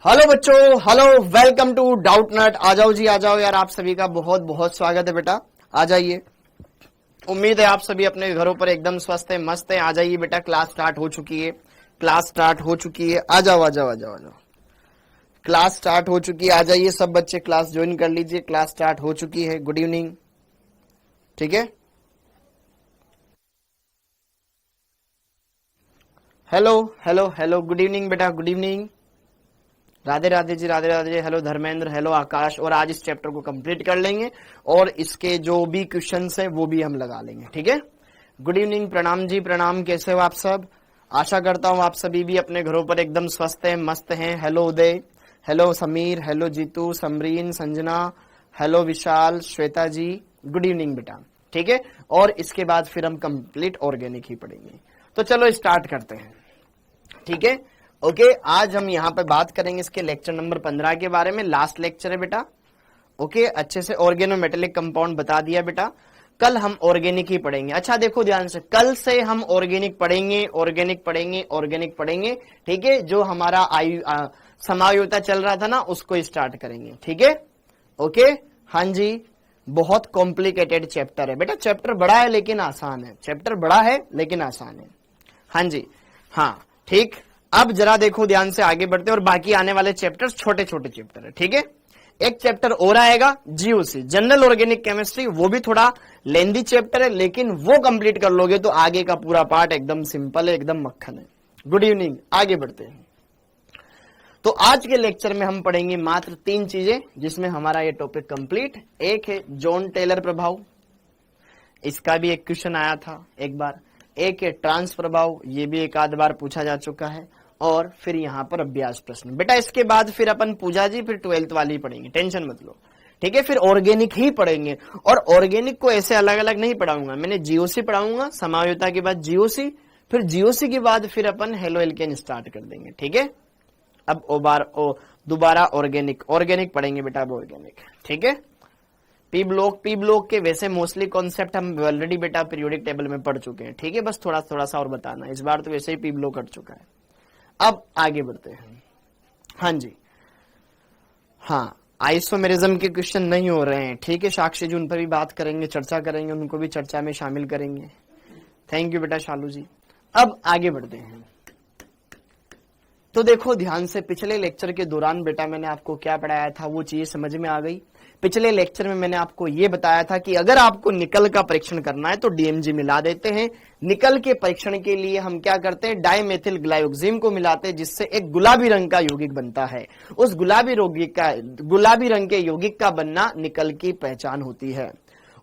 Hello बच्चों, hello, welcome to doubt नट। आ जाओ जी, आ जाओ यार, आप सभी का बहुत बहुत स्वागत है बेटा। आ जाइए। उम्मीद है आप सभी अपने घरों पर एकदम स्वस्थ है, मस्त है। आ जाइए बेटा, क्लास स्टार्ट हो चुकी है, क्लास स्टार्ट हो चुकी है। आ जाओ आ जाओ आ जाओ आ जाओ, क्लास स्टार्ट हो चुकी है। आ जाइए सब बच्चे, क्लास ज्वाइन कर लीजिए, क्लास स्टार्ट हो चुकी है। गुड इवनिंग, ठीक है। Hello hello hello, good evening बेटा, good evening. Radhe Radhe ji, Radhe Radhe ji. Hello Dharmendra, hello आकाश। और आज इस चैप्टर को कंप्लीट कर लेंगे और इसके जो भी क्वेश्चंस हैं वो भी हम लगा लेंगे, ठीक है। गुड इवनिंग, प्रणाम जी, प्रणाम। कैसे हो आप सब? आशा करता हूं आप सभी भी अपने घरों पर एकदम स्वस्थ हैं, मस्त हैं। Hello Uday, hello Sameer, hello Jitu, Samreen, Sanjana, hello Vishal, Shweta ji, good evening बेटा, ठीक है। और इसके बाद फिर हम कंप्लीट ऑर्गेनिक ही पढ़ेंगे। तो चलो स्टार्ट करते हैं, ठीक है। ओके, आज हम यहाँ पे बात करेंगे इसके लेक्चर नंबर 15 के बारे में। लास्ट लेक्चर है बेटा, ओके। अच्छे से ऑर्गेनोमेटेलिक कंपाउंड बता दिया बेटा। कल हम ऑर्गेनिक ही पढ़ेंगे। अच्छा देखो ध्यान से, कल से हम ऑर्गेनिक पढ़ेंगे, ऑर्गेनिक पढ़ेंगे, ऑर्गेनिक पढ़ेंगे, ठीक है। जो हमारा समायोजता चल रहा था ना, उसको स्टार्ट करेंगे, ठीक है। ओके, हाँ जी। बहुत कॉम्प्लिकेटेड चैप्टर है बेटा। चैप्टर बड़ा है लेकिन आसान है, चैप्टर बड़ा है लेकिन आसान है। हाँ जी, हाँ, ठीक। अब जरा देखो ध्यान से, आगे बढ़ते हैं। और बाकी आने वाले चैप्टर छोटे छोटे चैप्टर है, ठीक है। एक चैप्टर और आएगा जीओसी, जनरल ऑर्गेनिक केमिस्ट्री। वो भी थोड़ा लेंदी चैप्टर है, लेकिन वो कंप्लीट कर लोगे तो आगे का पूरा पार्ट एकदम सिंपल है, एकदम मक्खन है। गुड इवनिंग, आगे बढ़ते हैं। तो आज के लेक्चर में हम पढ़ेंगे मात्र 3 चीजें, जिसमें हमारा ये टॉपिक कंप्लीट। एक है जॉन टेलर प्रभाव, इसका भी एक क्वेश्चन आया था एक बार। एक है ट्रांस प्रभाव, ये भी एक आध बार पूछा जा चुका है। और फिर यहाँ पर अभ्यास प्रश्न बेटा। इसके बाद फिर अपन पूजा जी फिर 12th वाली पढ़ेंगे, टेंशन मत लो, ठीक है। फिर ऑर्गेनिक ही पढ़ेंगे। और ऑर्गेनिक को ऐसे अलग अलग नहीं पढ़ाऊंगा, मैंने जीओसी पढ़ाऊंगा, समायोजता के बाद जीओसी, फिर जीओसी के बाद फिर अपन हेलो एल्केन स्टार्ट कर देंगे, ठीक है। अब दोबारा ऑर्गेनिक पढ़ेंगे बेटा, अब ऑर्गेनिक, ठीक है। पी ब्लॉक के वैसे मोस्टली कॉन्सेप्ट हम ऑलरेडी बेटा पीरियोडिक टेबल में पढ़ चुके हैं, ठीक है। बस थोड़ा थोड़ा सा और बताना, इस बार तो वैसे ही पी ब्लॉक कट चुका है। अब आगे बढ़ते हैं। हाँ जी, हाँ, आइसोमेरिज्म के क्वेश्चन नहीं हो रहे हैं, ठीक है। साक्षी जी उन पर भी बात करेंगे, चर्चा करेंगे, उनको भी चर्चा में शामिल करेंगे। थैंक यू बेटा शालू जी। अब आगे बढ़ते हैं। तो देखो ध्यान से, पिछले लेक्चर के दौरान बेटा मैंने आपको क्या पढ़ाया था, वो चीज समझ में आ गई। पिछले लेक्चर में मैंने आपको ये बताया था कि अगर आपको निकल का परीक्षण करना है तो डीएमजी मिला देते हैं। निकल के परीक्षण के लिए हम क्या करते हैं, डाइमेथिल ग्लाइकोजिम को मिलाते हैं, जिससे एक गुलाबी रंग का यौगिक बनता है। उस गुलाबी रंग के यौगिक का बनना निकल की पहचान होती है।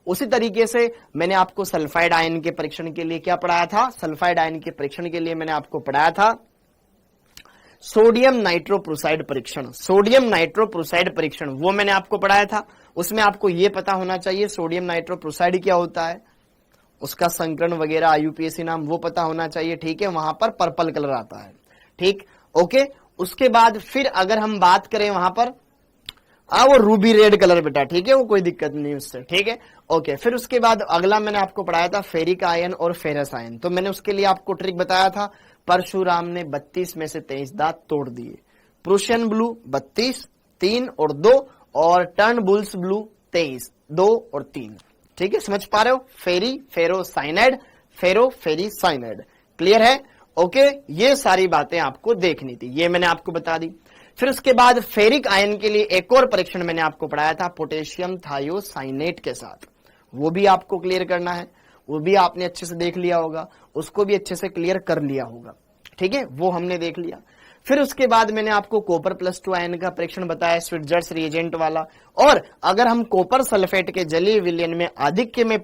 उसी तरीके से मैंने आपको सल्फाइड आयन के परीक्षण के लिए क्या पढ़ाया था, सल्फाइड आयन के परीक्षण के लिए मैंने आपको पढ़ाया था सोडियम नाइट्रोप्रोसाइड परीक्षण। सोडियम नाइट्रोप्रोसाइड परीक्षण वो मैंने आपको पढ़ाया था। उसमें आपको यह पता होना चाहिए सोडियम नाइट्रोप्रोसाइड क्या होता है, उसका संकरण वगैरह, आईयूपीएसी नाम वो पता होना चाहिए, ठीक है। वहां पर पर्पल कलर आता है, ठीक, ओके। उसके बाद फिर अगर हम बात करें वहां पर वो रूबी रेड कलर बेटा, ठीक है, वो कोई दिक्कत नहीं उससे, ठीक है, ओके। फिर उसके बाद अगला मैंने आपको पढ़ाया था फेरिक आयन और फेरस आयन। तो मैंने उसके लिए आपको ट्रिक बताया था, परशुराम ने 32 में से 23 दांत तोड़ दिए। प्रूशियन ब्लू 32, 3 और 2, और टर्न बुल्स ब्लू 23, 2 और 3, ठीक है। समझ पा रहे हो, फेरोसाइनाइड, फेरीसाइनाइड, क्लियर है, ओके। ये सारी बातें आपको देखनी थी, ये मैंने आपको बता दी। फिर उसके बाद फेरिक आयन के लिए एक और परीक्षण मैंने आपको पढ़ाया था पोटेशियम थायोसाइनेट के साथ, वो भी आपको क्लियर करना है। वो भी आपने अच्छे से देख लिया होगा, उसको भी अच्छे से क्लियर कर लिया होगा, ठीक है, वो हमने देख लिया। फिर उसके बाद मैंने आपको कॉपर +2 आयन का परीक्षण बताया, स्विट्जर्स रिएजेंट वाला। और अगर हम कॉपर सल्फेट के जलीय विलयन में आधिक्य में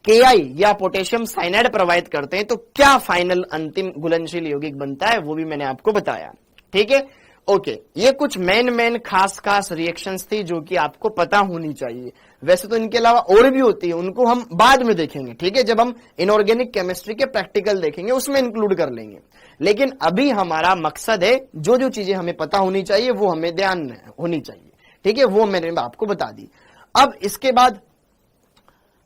KI या पोटेशियम साइनाइड प्रवाहित करते हैं तो क्या फाइनल अंतिम घुलनशील यौगिक बनता है, वो भी मैंने आपको बताया, ठीक है, ओके। ये कुछ मेन खास रिएक्शंस थी जो कि आपको पता होनी चाहिए। वैसे तो इनके अलावा और भी होती है, उनको हम बाद में देखेंगे, ठीक है। जब हम इनऑर्गेनिक केमिस्ट्री के प्रैक्टिकल देखेंगे उसमें इंक्लूड कर लेंगे। लेकिन अभी हमारा मकसद है जो जो चीजें हमें पता होनी चाहिए वो हमें ध्यान होनी चाहिए, ठीक है, वो मैंने आपको बता दी। अब इसके बाद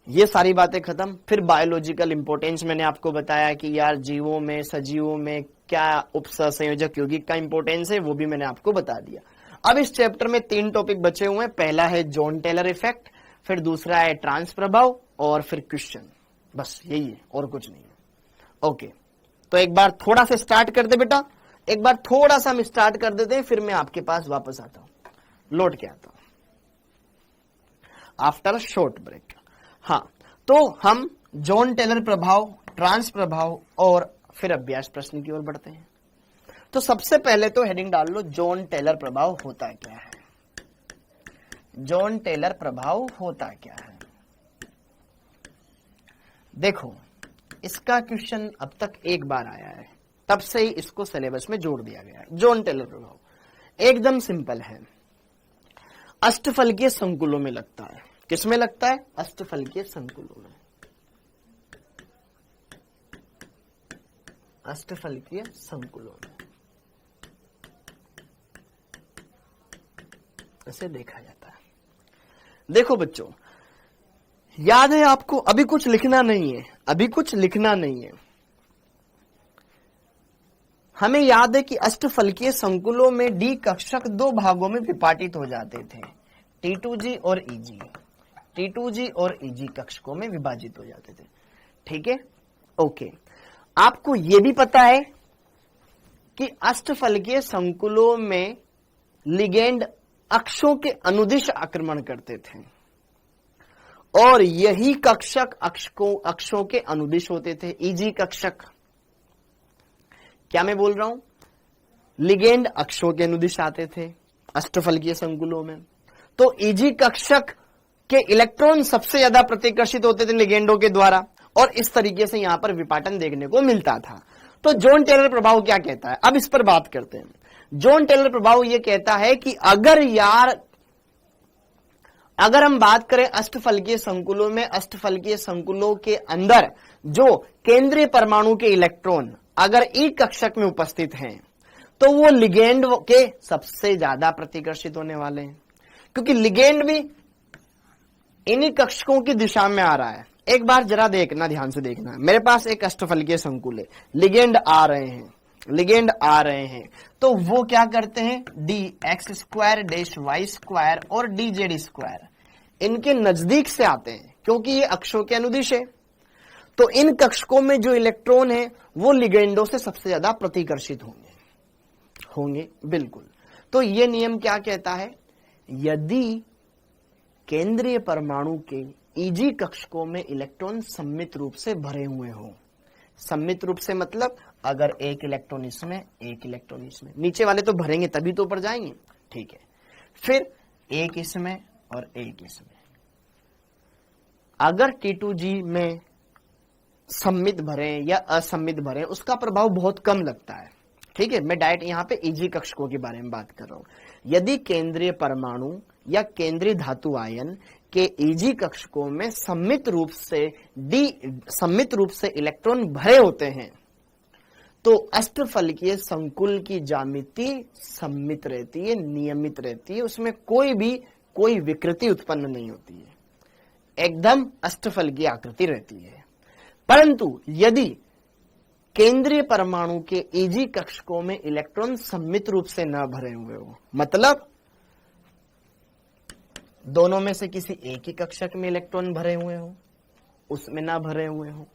ये सारी बातें खत्म। फिर बायोलॉजिकल इंपॉर्टेंस मैंने आपको बताया कि यार जीवों में, सजीवों में क्या उपसंयोजक यौगिक का इंपॉर्टेंस है, वो भी मैंने आपको बता दिया। अब इस चैप्टर में 3 टॉपिक बचे हुए हैं। पहला है जॉन टेलर इफेक्ट, फिर दूसरा है ट्रांस प्रभाव, और फिर क्वेश्चन। बस यही है, और कुछ नहीं है। ओके, तो एक बार थोड़ा सा स्टार्ट कर दे बेटा, एक बार थोड़ा सा हम स्टार्ट कर देते हैं, फिर मैं आपके पास वापस आता हूं, लौट के आता हूं आफ्टर अ शॉर्ट ब्रेक। हाँ, तो हम जॉन टेलर प्रभाव, ट्रांस प्रभाव और फिर अभ्यास प्रश्न की ओर बढ़ते हैं। तो सबसे पहले तो हेडिंग डाल लो, जॉन टेलर प्रभाव होता क्या है। जॉन टेलर प्रभाव होता क्या है। देखो, इसका क्वेश्चन अब तक एक बार आया है, तब से ही इसको सिलेबस में जोड़ दिया गया है। जॉन टेलर प्रभाव एकदम सिंपल है, अष्टफलकीय संकुलों में लगता है। किसमें लगता है? अष्टफलकीय संकुलों में। अष्टफलकीय संकुलों में ऐसे देखा जाता है। देखो बच्चों, याद है आपको, अभी कुछ लिखना नहीं है, अभी कुछ लिखना नहीं है। हमें याद है कि अष्टफलकीय संकुलों में डी कक्षक 2 भागों में विभाजित हो जाते थे, T2G और EG। T2G और EG कक्षकों में विभाजित हो जाते थे। ठीक है, ओके। आपको यह भी पता है कि अष्टफलकीय संकुलों में लिगेंड अक्षों के अनुदिश आक्रमण करते थे और यही कक्षक अक्षों के अनुदिश होते थे। EG कक्षक, क्या मैं बोल रहा हूं? लिगेंड अक्षों के अनुदिश आते थे अष्टफलकीय संकुलों में। तो EG कक्षक के इलेक्ट्रॉन सबसे ज्यादा प्रतिकर्षित होते थे लिगेंडों के द्वारा, और इस तरीके से यहां पर विपाटन देखने को मिलता था। तो जॉन टेलर प्रभाव क्या कहता है, अब इस पर बात करते हैं। जॉन टेलर प्रभाव यह कहता है कि अगर हम बात करें अष्टफलकीय संकुलों में, अष्टफलकीय संकुलों के अंदर जो केंद्रीय परमाणु के इलेक्ट्रॉन अगर ई कक्षक में उपस्थित हैं, तो वो लिगेंड के सबसे ज्यादा प्रतिकर्षित होने वाले हैं, क्योंकि लिगेंड भी इन्हीं कक्षकों की दिशा में आ रहा है। एक बार जरा देखना, ध्यान से देखना, मेरे पास एक अष्टफलकीय संकुल है, लिगेंड आ रहे हैं, लिगेंड आ रहे हैं, तो वो क्या करते हैं, dx² और dz², इनके नजदीक से आते हैं, क्योंकि ये अक्षों के अनुदिश है। तो इन कक्षकों में जो इलेक्ट्रॉन है वो लिगेंडों से सबसे ज्यादा प्रतिकर्षित होंगे बिल्कुल। तो ये नियम क्या कहता है, यदि केंद्रीय परमाणु के EG कक्षकों में इलेक्ट्रॉन सम्मित रूप से भरे हुए हो, सम्मित रूप से मतलब अगर एक इलेक्ट्रॉन इसमें, एक इलेक्ट्रॉन इसमें, नीचे वाले तो भरेंगे तभी तो ऊपर जाएंगे, ठीक है, फिर एक इसमें और एक इसमें। अगर T2G में सम्मित भरे या असम्मित भरे, उसका प्रभाव बहुत कम लगता है। ठीक है, मैं डायरेक्ट यहां पे EG कक्षकों के बारे में बात कर रहा हूं। यदि केंद्रीय परमाणु या केंद्रीय धातु आयन के EG कक्षकों में सम्मित रूप से इलेक्ट्रॉन भरे होते हैं, तो अष्टफलकीय संकुल की ज्यामिति सम्मित रहती है, नियमित रहती है, उसमें कोई विकृति उत्पन्न नहीं होती है, एकदम अष्टफलकीय आकृति रहती है। परंतु यदि केंद्रीय परमाणु के EG कक्षकों में इलेक्ट्रॉन सम्मित रूप से न भरे हुए हो, मतलब दोनों में से किसी एक ही कक्षक में इलेक्ट्रॉन भरे हुए हो, उसमें ना भरे हुए हो,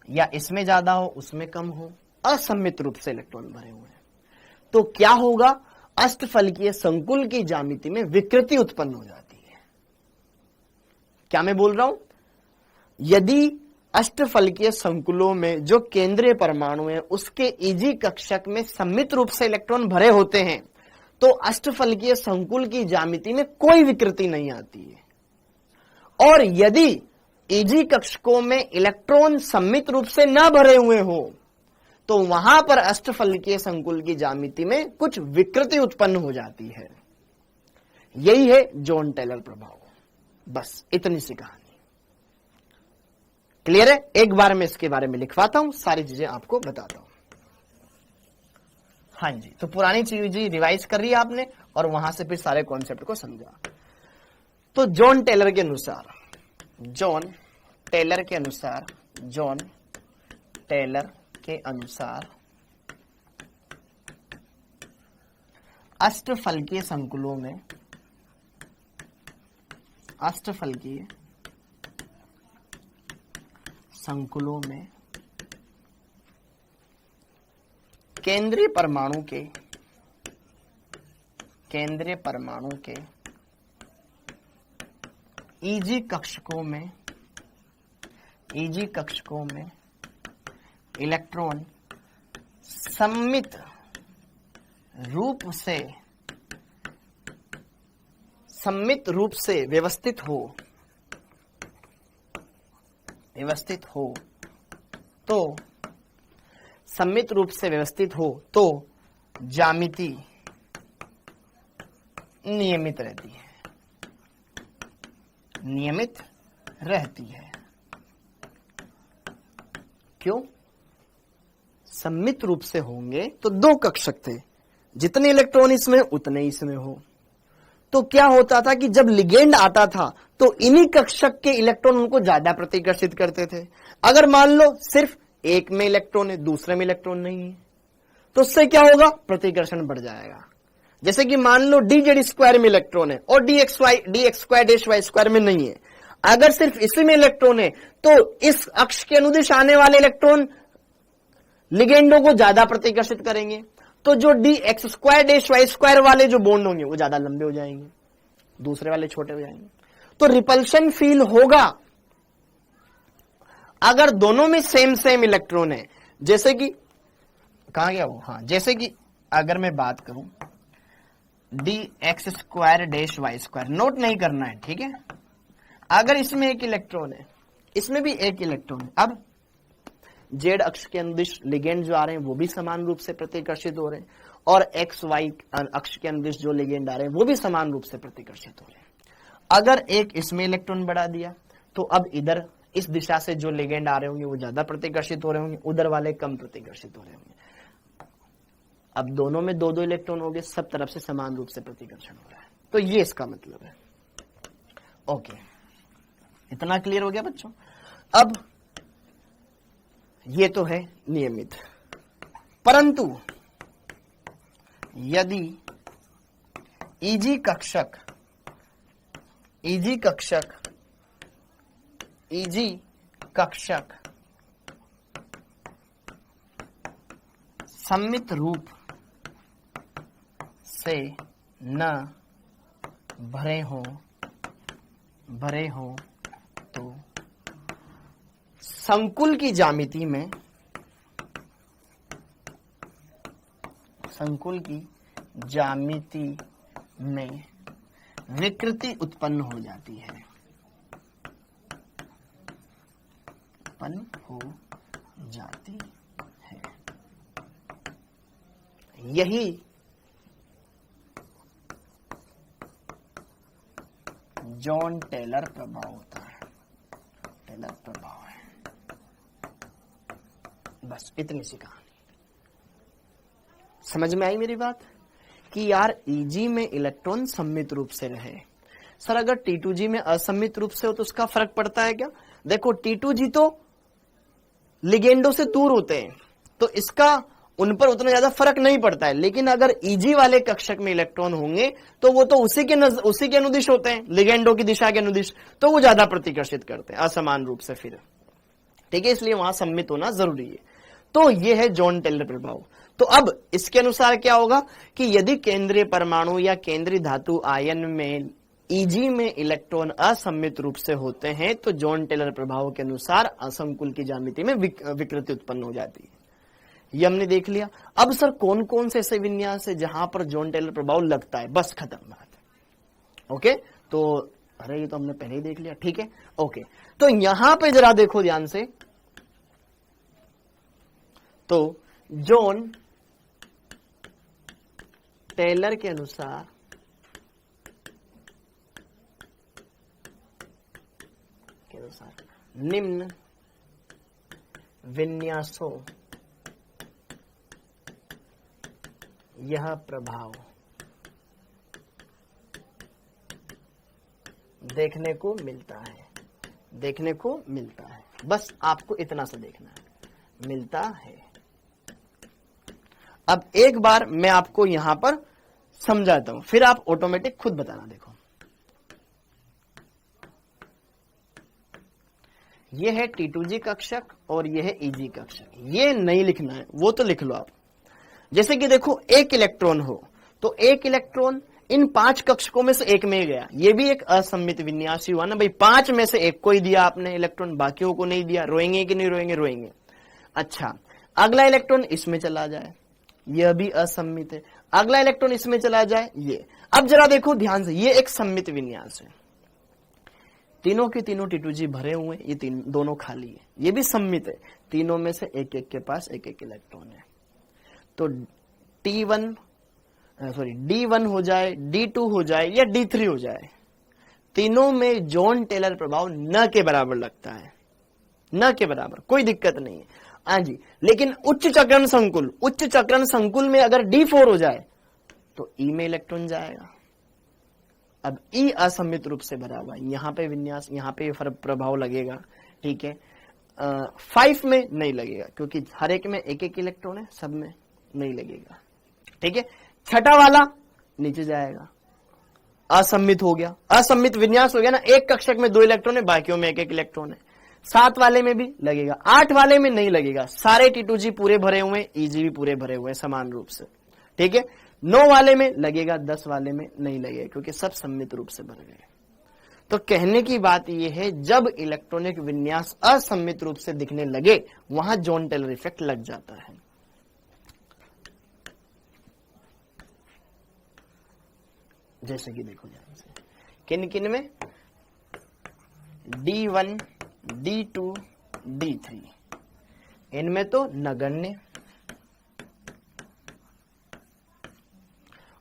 या इसमें ज्यादा हो उसमें कम हो, असम्मित रूप से इलेक्ट्रॉन भरे हुए हैं, तो क्या होगा, अष्टफलकीय संकुल की ज्यामिति में विकृति उत्पन्न हो जाती है। क्या मैं बोल रहा हूं, यदि अष्टफलकीय संकुलों में जो केंद्रीय परमाणु है उसके EG कक्षक में सम्मित रूप से इलेक्ट्रॉन भरे होते हैं, तो अष्टफलकीय संकुल की ज्यामिति में कोई विकृति नहीं आती है। और यदि EG कक्षकों में इलेक्ट्रॉन सम्मित रूप से न भरे हुए हो, तो वहां पर अष्टफलकीय संकुल की ज्यामिति में कुछ विकृति उत्पन्न हो जाती है। यही है जॉन टेलर प्रभाव। बस इतनी सी कहानी। क्लियर है? एक बार मैं इसके बारे में लिखवाता हूं, सारी चीजें आपको बताता हूं। हाँ जी, तो पुरानी चीज रिवाइज कर रही है आपने और वहां से फिर सारे कॉन्सेप्ट को समझा। तो जॉन टेलर के अनुसार, जॉन टेलर के अनुसार, जॉन टेलर के अनुसार अष्टफलकीय संकुलों में, अष्टफलकीय संकुलों में केंद्रीय परमाणु के, केंद्रीय परमाणु के ईजी कक्षकों में, ईजी कक्षकों में इलेक्ट्रॉन सममित रूप से, सममित रूप से व्यवस्थित हो, व्यवस्थित हो, तो सममित रूप से व्यवस्थित हो तो ज्यामिति नियमित रहती है, नियमित रहती है। क्यों? सममित रूप से होंगे तो दो कक्षक थे, जितने इलेक्ट्रॉन इसमें उतने इसमें हो। तो क्या होता था कि जब लिगेंड आता था तो इन्हीं कक्षक के इलेक्ट्रॉन उनको ज्यादा प्रतिकर्षित करते थे। अगर मान लो सिर्फ एक में इलेक्ट्रॉन है, दूसरे में इलेक्ट्रॉन नहीं है, तो उससे क्या होगा? प्रतिकर्षण बढ़ जाएगा। जैसे कि मान लो डी जेड स्क्वायर में इलेक्ट्रॉन है और d x square dash y square में नहीं है। अगर सिर्फ इसी में इलेक्ट्रॉन है तो इस अक्ष के अनुदिश आने वाले इलेक्ट्रॉन लिगेंडों को ज्यादा प्रतिकर्षित करेंगे, तो जो d x square dash y square वाले जो बॉन्ड होंगे वो ज्यादा लंबे हो जाएंगे, दूसरे वाले छोटे हो जाएंगे। तो रिपल्शन फील होगा अगर दोनों में सेम सेम इलेक्ट्रॉन है। जैसे कि कहां गया वो, हाँ, जैसे कि अगर मैं बात करूं d x square dash y square, note नहीं करना है, ठीक है। अगर इसमें एक इलेक्ट्रॉन है, इसमें भी एक इलेक्ट्रॉन है, अब जेड अक्ष के अनुदिश लिगेंड जो आ रहे हैं वो भी समान रूप से प्रतिकर्षित हो रहे हैं और एक्स वाई अक्ष के अनुदिश जो लिगेंड आ रहे हैं वो भी समान रूप से प्रतिकर्षित हो रहे हैं। अगर एक इसमें इलेक्ट्रॉन बढ़ा दिया तो अब इधर इस दिशा से जो लिगेंड आ रहे होंगे वो ज्यादा प्रतिकर्षित हो रहे होंगे, उधर वाले कम प्रतिकर्षित हो रहे होंगे। अब दोनों में दो दो इलेक्ट्रॉन हो गए, सब तरफ से समान रूप से प्रतिकर्षण हो रहा है। तो ये इसका मतलब है। ओके, इतना क्लियर हो गया बच्चों। अब ये तो है नियमित, परंतु यदि ईजी कक्षक, ईजी कक्षक, ईजी कक्षक सममित रूप से न भरे हो तो संकुल की ज्यामिति में, संकुल की ज्यामिति में विकृति उत्पन्न हो जाती है, उत्पन्न हो जाती है। यही जॉन टेलर प्रभाव होता है, टेलर प्रभाव है। बस इतनी सी कहानी समझ में आई मेरी बात कि यार ईजी में इलेक्ट्रॉन सममित रूप से रहे। सर अगर T2G में असममित रूप से हो तो उसका फर्क पड़ता है क्या? देखो T2G तो लिगेंडो से दूर होते हैं तो इसका उन पर उतना ज्यादा फर्क नहीं पड़ता है, लेकिन अगर ईजी वाले कक्षक में इलेक्ट्रॉन होंगे तो वो तो उसी के अनुदिश होते हैं, लिगेंडो की दिशा के अनुदिश, तो वो ज्यादा प्रतिकर्षित करते हैं असमान रूप से फिर, ठीक है। इसलिए वहां सम्मित होना जरूरी है। तो ये है जॉन टेलर प्रभाव। तो अब इसके अनुसार क्या होगा कि यदि केंद्रीय परमाणु या केंद्रीय धातु आयन में ईजी में इलेक्ट्रॉन असम्मित रूप से होते हैं तो जॉन टेलर प्रभाव के अनुसार असंकुल की ज्यामिति में विकृति उत्पन्न हो जाती है। ये हमने देख लिया। अब सर कौन कौन से ऐसे विन्यास है जहां पर जॉन टेलर प्रभाव लगता है? बस खत्म बात। ओके, तो अरे ये तो हमने पहले ही देख लिया, ठीक है। ओके, तो यहां पे जरा देखो ध्यान से, तो जॉन टेलर के अनुसार निम्न विन्यासों यह प्रभाव देखने को मिलता है, देखने को मिलता है। बस आपको इतना सा देखना है, मिलता है। अब एक बार मैं आपको यहां पर समझाता हूं, फिर आप ऑटोमेटिक खुद बताना। देखो ये है T2G कक्षक और ये है EG कक्षक। ये नहीं लिखना है, वो तो लिख लो आप। जैसे कि देखो एक इलेक्ट्रॉन हो तो एक इलेक्ट्रॉन इन 5 कक्षकों में से एक में गया, ये भी एक असममित विन्यास ही हुआ ना भाई। 5 में से एक को ही दिया आपने इलेक्ट्रॉन, बाकियों को नहीं दिया। रोएंगे कि नहीं रोएंगे? रोएंगे। अच्छा, अगला इलेक्ट्रॉन इसमें चला जाए, यह भी असममित है। अगला इलेक्ट्रॉन इसमें चला जाए, ये। अब जरा देखो ध्यान से, ये एक सममित विन्यास है, तीनों के तीनों T2G भरे हुए, ये दोनों खाली है। ये भी सममित है, तीनों में से एक एक के पास एक एक इलेक्ट्रॉन है। तो D1 हो जाए, D2 हो जाए या D3 हो जाए, तीनों में जॉन टेलर प्रभाव न के बराबर लगता है, न के बराबर, कोई दिक्कत नहीं है। हाँ जी, लेकिन उच्च चक्रण संकुल में अगर D4 हो जाए तो E में इलेक्ट्रॉन जाएगा। अब E असममित रूप से भरा हुआ है, यहां पे विन्यास, यहां पे प्रभाव लगेगा, ठीक है। 5 में नहीं लगेगा क्योंकि हर एक में एक एक इलेक्ट्रॉन है, सब में नहीं लगेगा, ठीक है। छठा वाला नीचे जाएगा, असममित हो गया, असममित विन्यास हो गया ना। एक कक्षक में 2 इलेक्ट्रॉन है, बाकियों में एक एक इलेक्ट्रॉन है। 7 वाले में भी लगेगा, 8 वाले में नहीं लगेगा। सारे T2G पूरे भरे हुए, EG भी पूरे भरे हुए समान रूप से, ठीक है। 9 वाले में लगेगा, 10 वाले में नहीं लगेगा क्योंकि सब सममित रूप से भर गए। तो कहने की बात यह है, जब इलेक्ट्रॉनिक विन्यास असममित रूप से दिखने लगे वहां जॉन टेलर इफेक्ट लग जाता है। जैसे कि देखो ध्यान से, किन किन में? D1, D2, D3, इनमें तो नगण्य।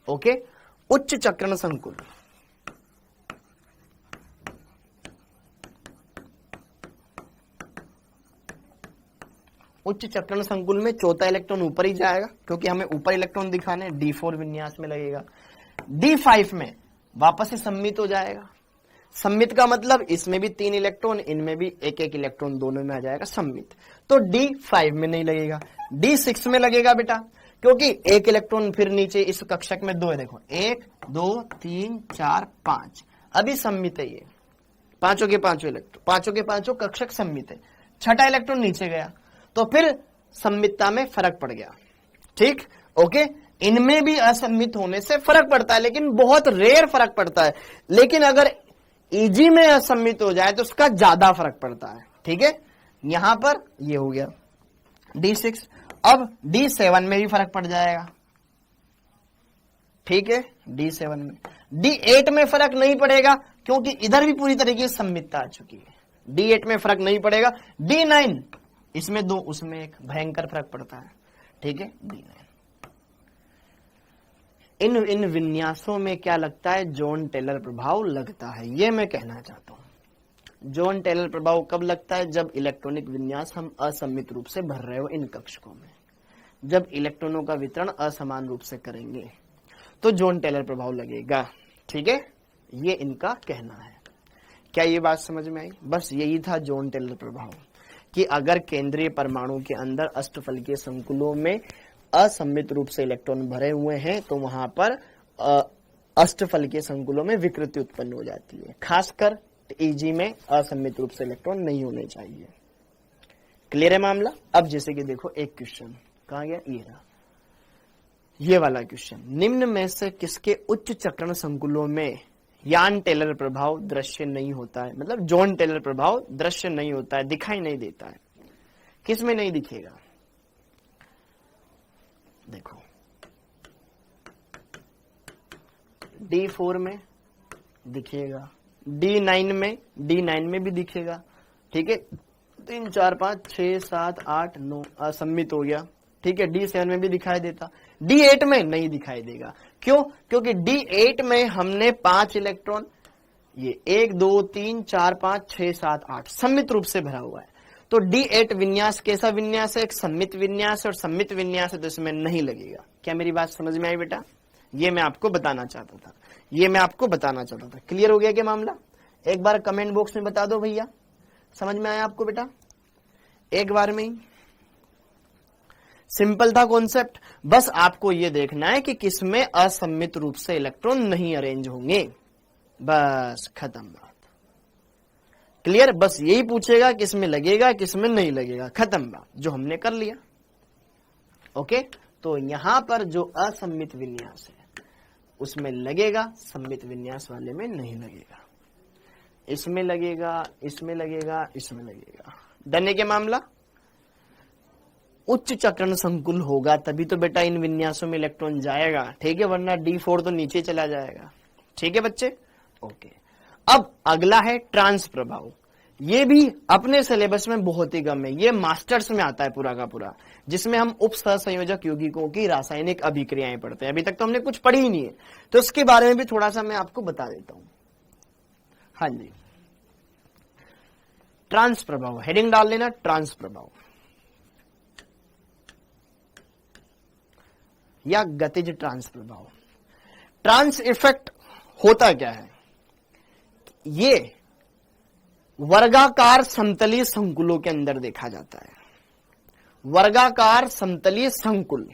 ओके, उच्च चक्रण संकुल, उच्च चक्रण संकुल में चौथा इलेक्ट्रॉन ऊपर ही जाएगा क्योंकि हमें ऊपर इलेक्ट्रॉन दिखाने हैं, D4 विन्यास में लगेगा। D5 में वापस से सम्मित हो जाएगा। सम्मित का मतलब इसमें भी 3 इलेक्ट्रॉन, इनमें भी एक एक इलेक्ट्रॉन, दोनों में आ जाएगा सम्मित। तो D5 में नहीं लगेगा, D6 में लगेगा बेटा, क्योंकि एक इलेक्ट्रॉन फिर नीचे इस कक्षक में 2 है। देखो 1 2 3 4 5, अभी सम्मित है ये, पांचों के पांचों कक्षक सम्मित है। छठा इलेक्ट्रॉन नीचे गया तो फिर सम्मितता में फर्क पड़ गया, ठीक। ओके, इनमें भी असम्मित होने से फर्क पड़ता है, लेकिन बहुत रेयर फर्क पड़ता है। लेकिन अगर EG में असम्मित हो जाए तो उसका ज्यादा फर्क पड़ता है, ठीक है। यहां पर ये हो गया D6। अब D7 में भी फर्क पड़ जाएगा, ठीक है। D7 में, D8 में फर्क नहीं पड़ेगा क्योंकि इधर भी पूरी तरीके से सम्मितता आ चुकी है। D8 में फर्क नहीं पड़ेगा। D9, इसमें 2 उसमें 1, भयंकर फर्क पड़ता है, ठीक है। D9, इन विन्यासों में क्या लगता है? जॉन टेलर प्रभाव लगता है, ये मैं कहना चाहता हूं। जॉन टेलर प्रभाव कब लगता है? जब इलेक्ट्रॉनिक विन्यास हम असममित रूप से भर रहे हो इन कक्षकों में, जब इलेक्ट्रॉनों का वितरण असमान रूप से करेंगे तो जॉन टेलर प्रभाव लगेगा, ठीक है। ये इनका कहना है। क्या ये बात समझ में आई? बस यही था जॉन टेलर प्रभाव, कि अगर केंद्रीय परमाणु के अंदर अष्टफलकीय संकुलों में असममित रूप से इलेक्ट्रॉन भरे हुए हैं तो वहां पर अष्टफलकीय संकुलों में विकृति उत्पन्न हो जाती है। खासकर EG में असममित रूप से इलेक्ट्रॉन नहीं होने चाहिए। क्लियर है मामला? अब जैसे कि देखो एक क्वेश्चन कहां गया, ये रहा, ये वाला क्वेश्चन। निम्न में से किसके उच्च चक्रण संकुलों में यान टेलर प्रभाव दृश्य नहीं होता है? मतलब जॉन टेलर प्रभाव दृश्य नहीं होता है, दिखाई नहीं देता है। किस में नहीं दिखेगा? देखो D4 में दिखेगा, D9 में भी दिखेगा, ठीक है। 3 4 5 6 7 8 9 असम्मित हो गया, ठीक है। D7 में भी दिखाई देता, D8 में नहीं दिखाई देगा। क्यों? क्योंकि D8 में हमने 5 इलेक्ट्रॉन, ये 1 2 3 4 5 6 7 8 सम्मित रूप से भरा हुआ है। तो D8 विन्यास कैसा विन्यास है? एक सम्मित विन्यास है, और सम्मित विन्यास है तो इसमें नहीं लगेगा। क्या मेरी बात समझ में आई बेटा? ये मैं आपको बताना चाहता था, क्लियर हो गया क्या मामला? एक बार कमेंट बॉक्स में बता दो भैया, समझ में आया आपको बेटा? एक बार में ही। सिंपल था कॉन्सेप्ट, बस आपको यह देखना है कि किसमें असममित रूप से इलेक्ट्रॉन नहीं अरेंज होंगे, बस खत्म बात। क्लियर? बस यही पूछेगा किसमें लगेगा किसमें नहीं लगेगा, खत्म बात, जो हमने कर लिया। ओके, तो यहां पर जो असममित विन्यास है उसमें लगेगा, सममित विन्यास वाले में नहीं लगेगा। इसमें लगेगा, इसमें लगेगा, इसमें लगेगा। डन है क्या मामला? उच्च चक्रण संकुल होगा तभी तो बेटा इन विन्यासों में इलेक्ट्रॉन जाएगा, ठीक है, वरना D4 तो नीचे चला जाएगा। ठीक है बच्चे? ओके। अब अगला है ट्रांस प्रभाव। ये भी अपने सिलेबस में बहुत ही कम है, ये मास्टर्स में आता है पूरा का पूरा, जिसमें हम उप सहसंयोजक यौगिकों की रासायनिक अभिक्रियाएं पढ़ते हैं। अभी तक तो हमने कुछ पढ़ी ही नहीं है, तो इसके बारे में भी थोड़ा सा मैं आपको बता देता हूं। हाँ जी, ट्रांस प्रभाव, हेडिंग डाल लेना, ट्रांस प्रभाव या गतिज ट्रांस प्रभाव। ट्रांस इफेक्ट होता क्या है? ये वर्गाकार समतलीय संकुलों के अंदर देखा जाता है। वर्गाकार समतलीय संकुल,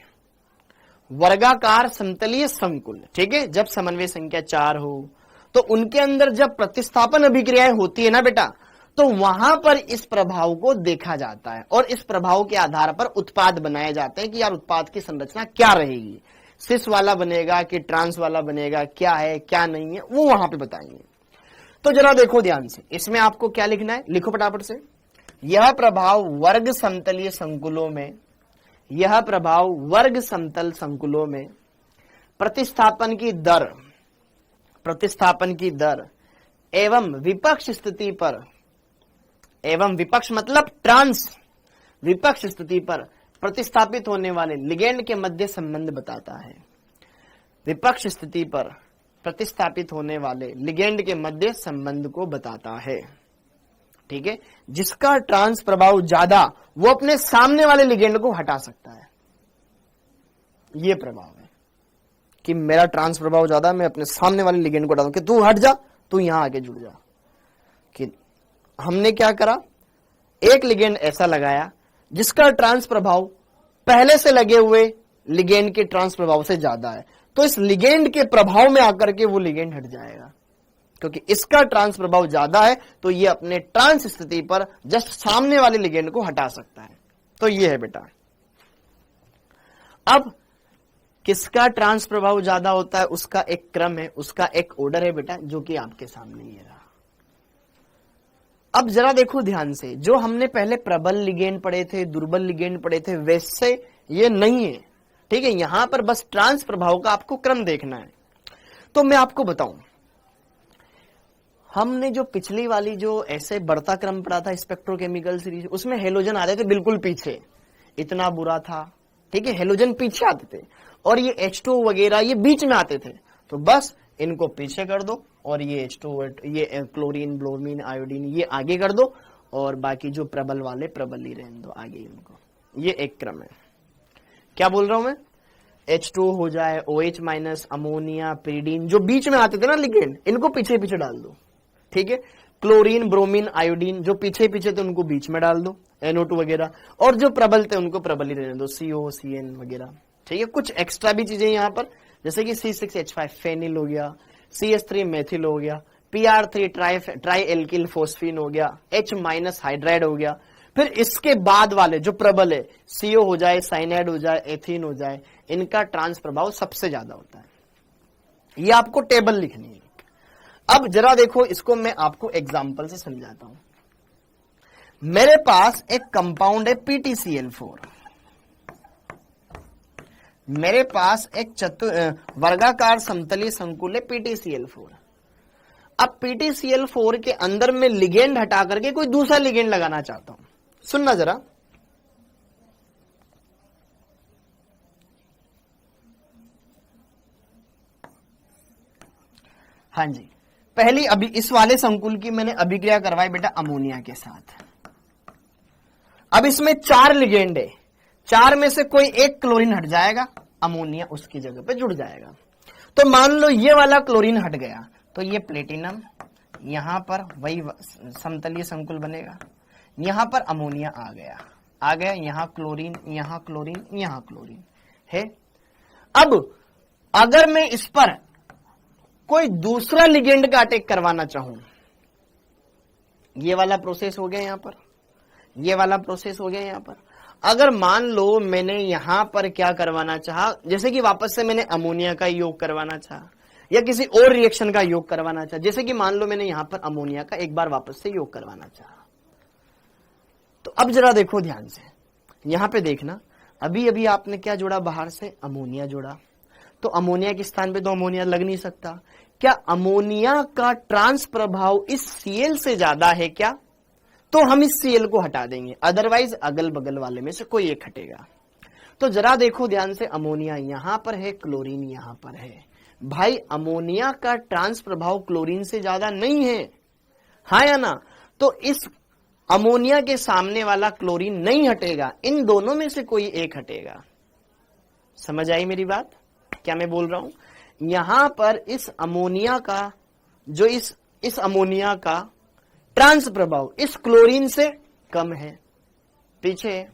वर्गाकार समतलीय संकुल, ठीक है, जब समन्वय संख्या 4 हो तो उनके अंदर जब प्रतिस्थापन अभिक्रियाएं होती है ना बेटा, तो वहां पर इस प्रभाव को देखा जाता है और इस प्रभाव के आधार पर उत्पाद बनाए जाते हैं कि यार उत्पाद की संरचना क्या रहेगी, सिस वाला बनेगा कि ट्रांस वाला बनेगा, क्या है क्या नहीं है, वो वहां पे बताएंगे। तो जरा देखो ध्यान से, इसमें आपको क्या लिखना है, लिखो फटाफट से। यह प्रभाव वर्ग समतलीय संकुलों में, यह प्रभाव वर्ग समतल संकुलों में प्रतिस्थापन की दर, प्रतिस्थापन की दर एवं विपक्ष स्थिति पर, एवं विपक्ष मतलब ट्रांस, विपक्ष स्थिति पर प्रतिस्थापित होने वाले लिगेंड के मध्य संबंध बताता है। विपक्ष स्थिति पर प्रतिस्थापित होने वाले लिगेंड के मध्य संबंध को बताता है। ठीक है, जिसका ट्रांस प्रभाव ज्यादा वो अपने सामने वाले लिगेंड को हटा सकता है। ये प्रभाव है कि मेरा ट्रांस प्रभाव ज्यादा, मैं अपने सामने वाले लिगेंड को हटा दूं कि तू हट जा, तू यहां आके जुड़ जा। कि हमने क्या करा, एक लिगेंड ऐसा लगाया जिसका ट्रांस प्रभाव पहले से लगे हुए लिगेंड के ट्रांस प्रभाव से ज्यादा है, तो इस लिगेंड के प्रभाव में आकर के वो लिगेंड हट जाएगा, क्योंकि इसका ट्रांस प्रभाव ज्यादा है तो ये अपने ट्रांस स्थिति पर जस्ट सामने वाले लिगेंड को हटा सकता है। तो ये है बेटा। अब किसका ट्रांस प्रभाव ज्यादा होता है उसका एक क्रम है, उसका एक ऑर्डर है बेटा, जो कि आपके सामने ही रहा। अब जरा देखो ध्यान से, जो हमने पहले प्रबल लिगेंड पढ़े थे, दुर्बल लिगेंड पढ़े थे, वैसे ये नहीं है। ठीक है, यहां पर बस ट्रांस प्रभाव का आपको क्रम देखना है। तो मैं आपको बताऊं, हमने जो पिछली वाली जो ऐसे बढ़ता क्रम पढ़ा था स्पेक्ट्रोकेमिकल सीरीज, उसमें हेलोजन आते थे बिल्कुल पीछे, इतना बुरा था। ठीक है, हेलोजन पीछे आते थे और ये H2O वगैरह ये बीच में आते थे, तो बस इनको पीछे कर दो और ये H2O, ये क्लोरीन, ब्रोमीन, आयोडीन ये आगे कर दो और बाकी जो प्रबल वाले प्रबल ही रहने दो आगे इनको। ये एक क्रम है। क्या बोल रहा हूं मैं, H2O हो जाए, OH माइनस, अमोनिया, pyridine, जो बीच में आते थे ना लिगेंड, इनको पीछे पीछे डाल दो। ठीक है, क्लोरीन, ब्रोमीन, आयोडीन जो पीछे पीछे थे उनको बीच में डाल दो, NO2 वगैरह, और जो प्रबल थे उनको प्रबल ही रहने दो, CO, CN वगैरह। ठीक है, कुछ एक्स्ट्रा भी चीजें यहां पर, जैसे कि C6H5 फेनिल हो गया, CS3 मेथिल हो गया, PR3 ट्राई एल्किल फोस्फीन हो गया, H माइनस हाइड्राइड हो गया। फिर इसके बाद वाले जो प्रबल है, CO हो जाए, साइनाइड हो जाए, एथीन हो जाए, इनका ट्रांस प्रभाव सबसे ज्यादा होता है। ये आपको टेबल लिखनी है। अब जरा देखो, इसको मैं आपको एग्जांपल से समझाता हूं। मेरे पास एक कंपाउंड है PTCl4, मेरे पास एक वर्गाकार समतलीय संकुल है PTCl4। अब PTCl4 के अंदर मैं लिगेंड हटा करके कोई दूसरा लिगेंड लगाना चाहता हूं। सुनना जरा, हाँ जी, पहली अभी इस वाले संकुल की मैंने अभिक्रिया करवाई बेटा अमोनिया के साथ। अब इसमें 4 लिगेंड है, 4 में से कोई एक क्लोरीन हट जाएगा, अमोनिया उसकी जगह पे जुड़ जाएगा। तो मान लो ये वाला क्लोरीन हट गया, तो ये प्लेटिनम, यहां पर वही समतलीय संकुल बनेगा, यहां पर अमोनिया आ गया, यहां क्लोरीन, यहां क्लोरीन, यहां क्लोरीन है। अब अगर मैं इस पर कोई दूसरा लिगेंड का अटैक करवाना चाहूं, ये वाला प्रोसेस हो गया यहां पर, ये वाला प्रोसेस हो गया यहां पर। अगर मान लो मैंने यहां पर क्या करवाना चाहा, जैसे कि वापस से मैंने अमोनिया का योग करवाना चाहा या किसी और रिएक्शन का योग करवाना चाहा, जैसे कि मान लो मैंने यहां पर अमोनिया का एक बार वापस से योग करवाना चाहा, तो अब जरा देखो ध्यान से, यहां पे देखना, अभी अभी आपने क्या जोड़ा, बाहर से अमोनिया जोड़ा, तो अमोनिया के स्थान पे तो अमोनिया लग नहीं सकता। क्या अमोनिया का ट्रांस प्रभाव इस Cl से ज्यादा है क्या? तो हम इस Cl को हटा देंगे, अदरवाइज अगल बगल वाले में से कोई एक हटेगा। तो जरा देखो ध्यान से, अमोनिया यहां पर है, क्लोरीन यहां पर है। भाई अमोनिया का ट्रांस प्रभाव क्लोरीन से ज्यादा नहीं है, हाँ या ना? तो इस अमोनिया के सामने वाला क्लोरीन नहीं हटेगा, इन दोनों में से कोई एक हटेगा। समझ आई मेरी बात, क्या मैं बोल रहा हूं? यहां पर इस अमोनिया का जो इस अमोनिया का ट्रांस प्रभाव इस क्लोरीन से कम है, पीछे,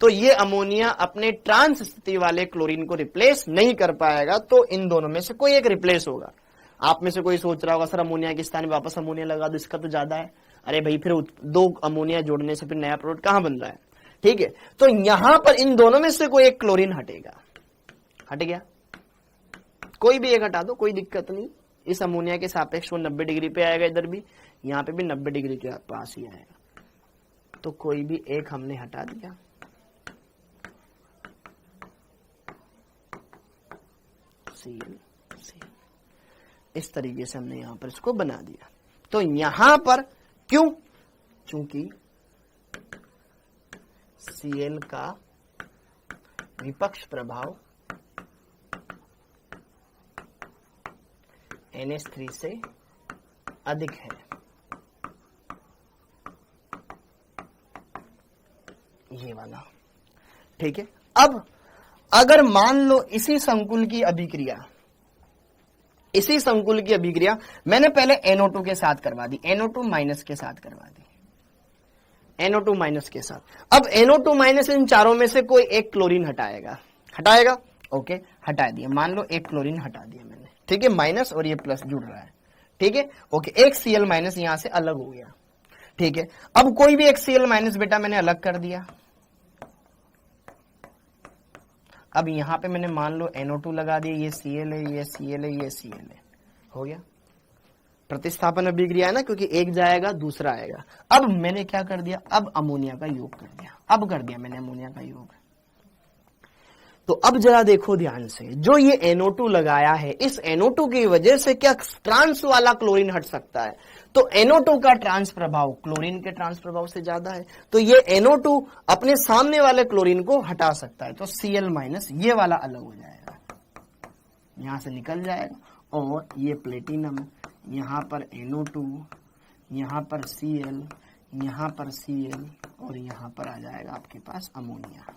तो ये अमोनिया अपने ट्रांस स्थिति वाले क्लोरीन को रिप्लेस नहीं कर पाएगा, तो इन दोनों में से कोई एक रिप्लेस होगा। आप में से कोई सोच रहा होगा सर अमोनिया के स्थान में वापस अमोनिया लगा दो, इसका तो ज्यादा है। अरे भाई फिर दो अमोनिया जोड़ने से फिर नया प्रोडक्ट कहां बन रहा है? ठीक है, तो यहां पर इन दोनों में से कोई एक क्लोरीन हटेगा, हट गया, कोई भी एक हटा दो, कोई दिक्कत नहीं। इस अमोनिया के सापेक्ष वो 90 डिग्री पे आएगा, इधर भी, यहां पे भी 90 डिग्री के पास ही आएगा, तो कोई भी एक हमने हटा दिया। Cl, इस तरीके से हमने यहां पर इसको बना दिया। तो यहां पर क्यों? क्योंकि Cl का विपक्ष प्रभाव NH3 से अधिक है, ये वाला, ठीक है। अब अगर मान लो इसी संकुल की अभिक्रिया मैंने पहले NO2 के साथ करवा दी, NO2 माइनस के साथ करवा दी, NO2 माइनस के साथ। अब NO2 माइनस इन चारों में से कोई एक क्लोरीन हटाएगा, ओके, हटा दिया, मान लो एक क्लोरीन हटा दिया मैंने, ठीक है, माइनस और ये प्लस जुड़ रहा है, ठीक है, ओके, एक Cl माइनस यहां से अलग हो गया, ठीक है। अब कोई भी एक Cl माइनस बेटा मैंने अलग कर दिया, अब यहां पे मैंने मान लो NO2 लगा दिया, ये Cl है, ये Cl है, ये Cl है, हो गया प्रतिस्थापन अभिक्रिया है ना, क्योंकि एक जाएगा दूसरा आएगा। अब मैंने क्या कर दिया, अब अमोनिया का योग कर दिया, मैंने अमोनिया का योग। तो अब जरा देखो ध्यान से, जो ये NO2 लगाया है, इस NO2 की वजह से क्या ट्रांस वाला क्लोरीन हट सकता है? तो NO2 का ट्रांस प्रभाव क्लोरीन के ट्रांस प्रभाव से ज्यादा है, तो ये NO2 अपने सामने वाले क्लोरीन को हटा सकता है, तो Cl माइनस ये वाला अलग हो जाएगा, यहां से निकल जाएगा, और ये प्लेटिनम, यहां पर NO2, यहां पर Cl, यहां पर Cl, और यहां पर आ जाएगा आपके पास अमोनिया,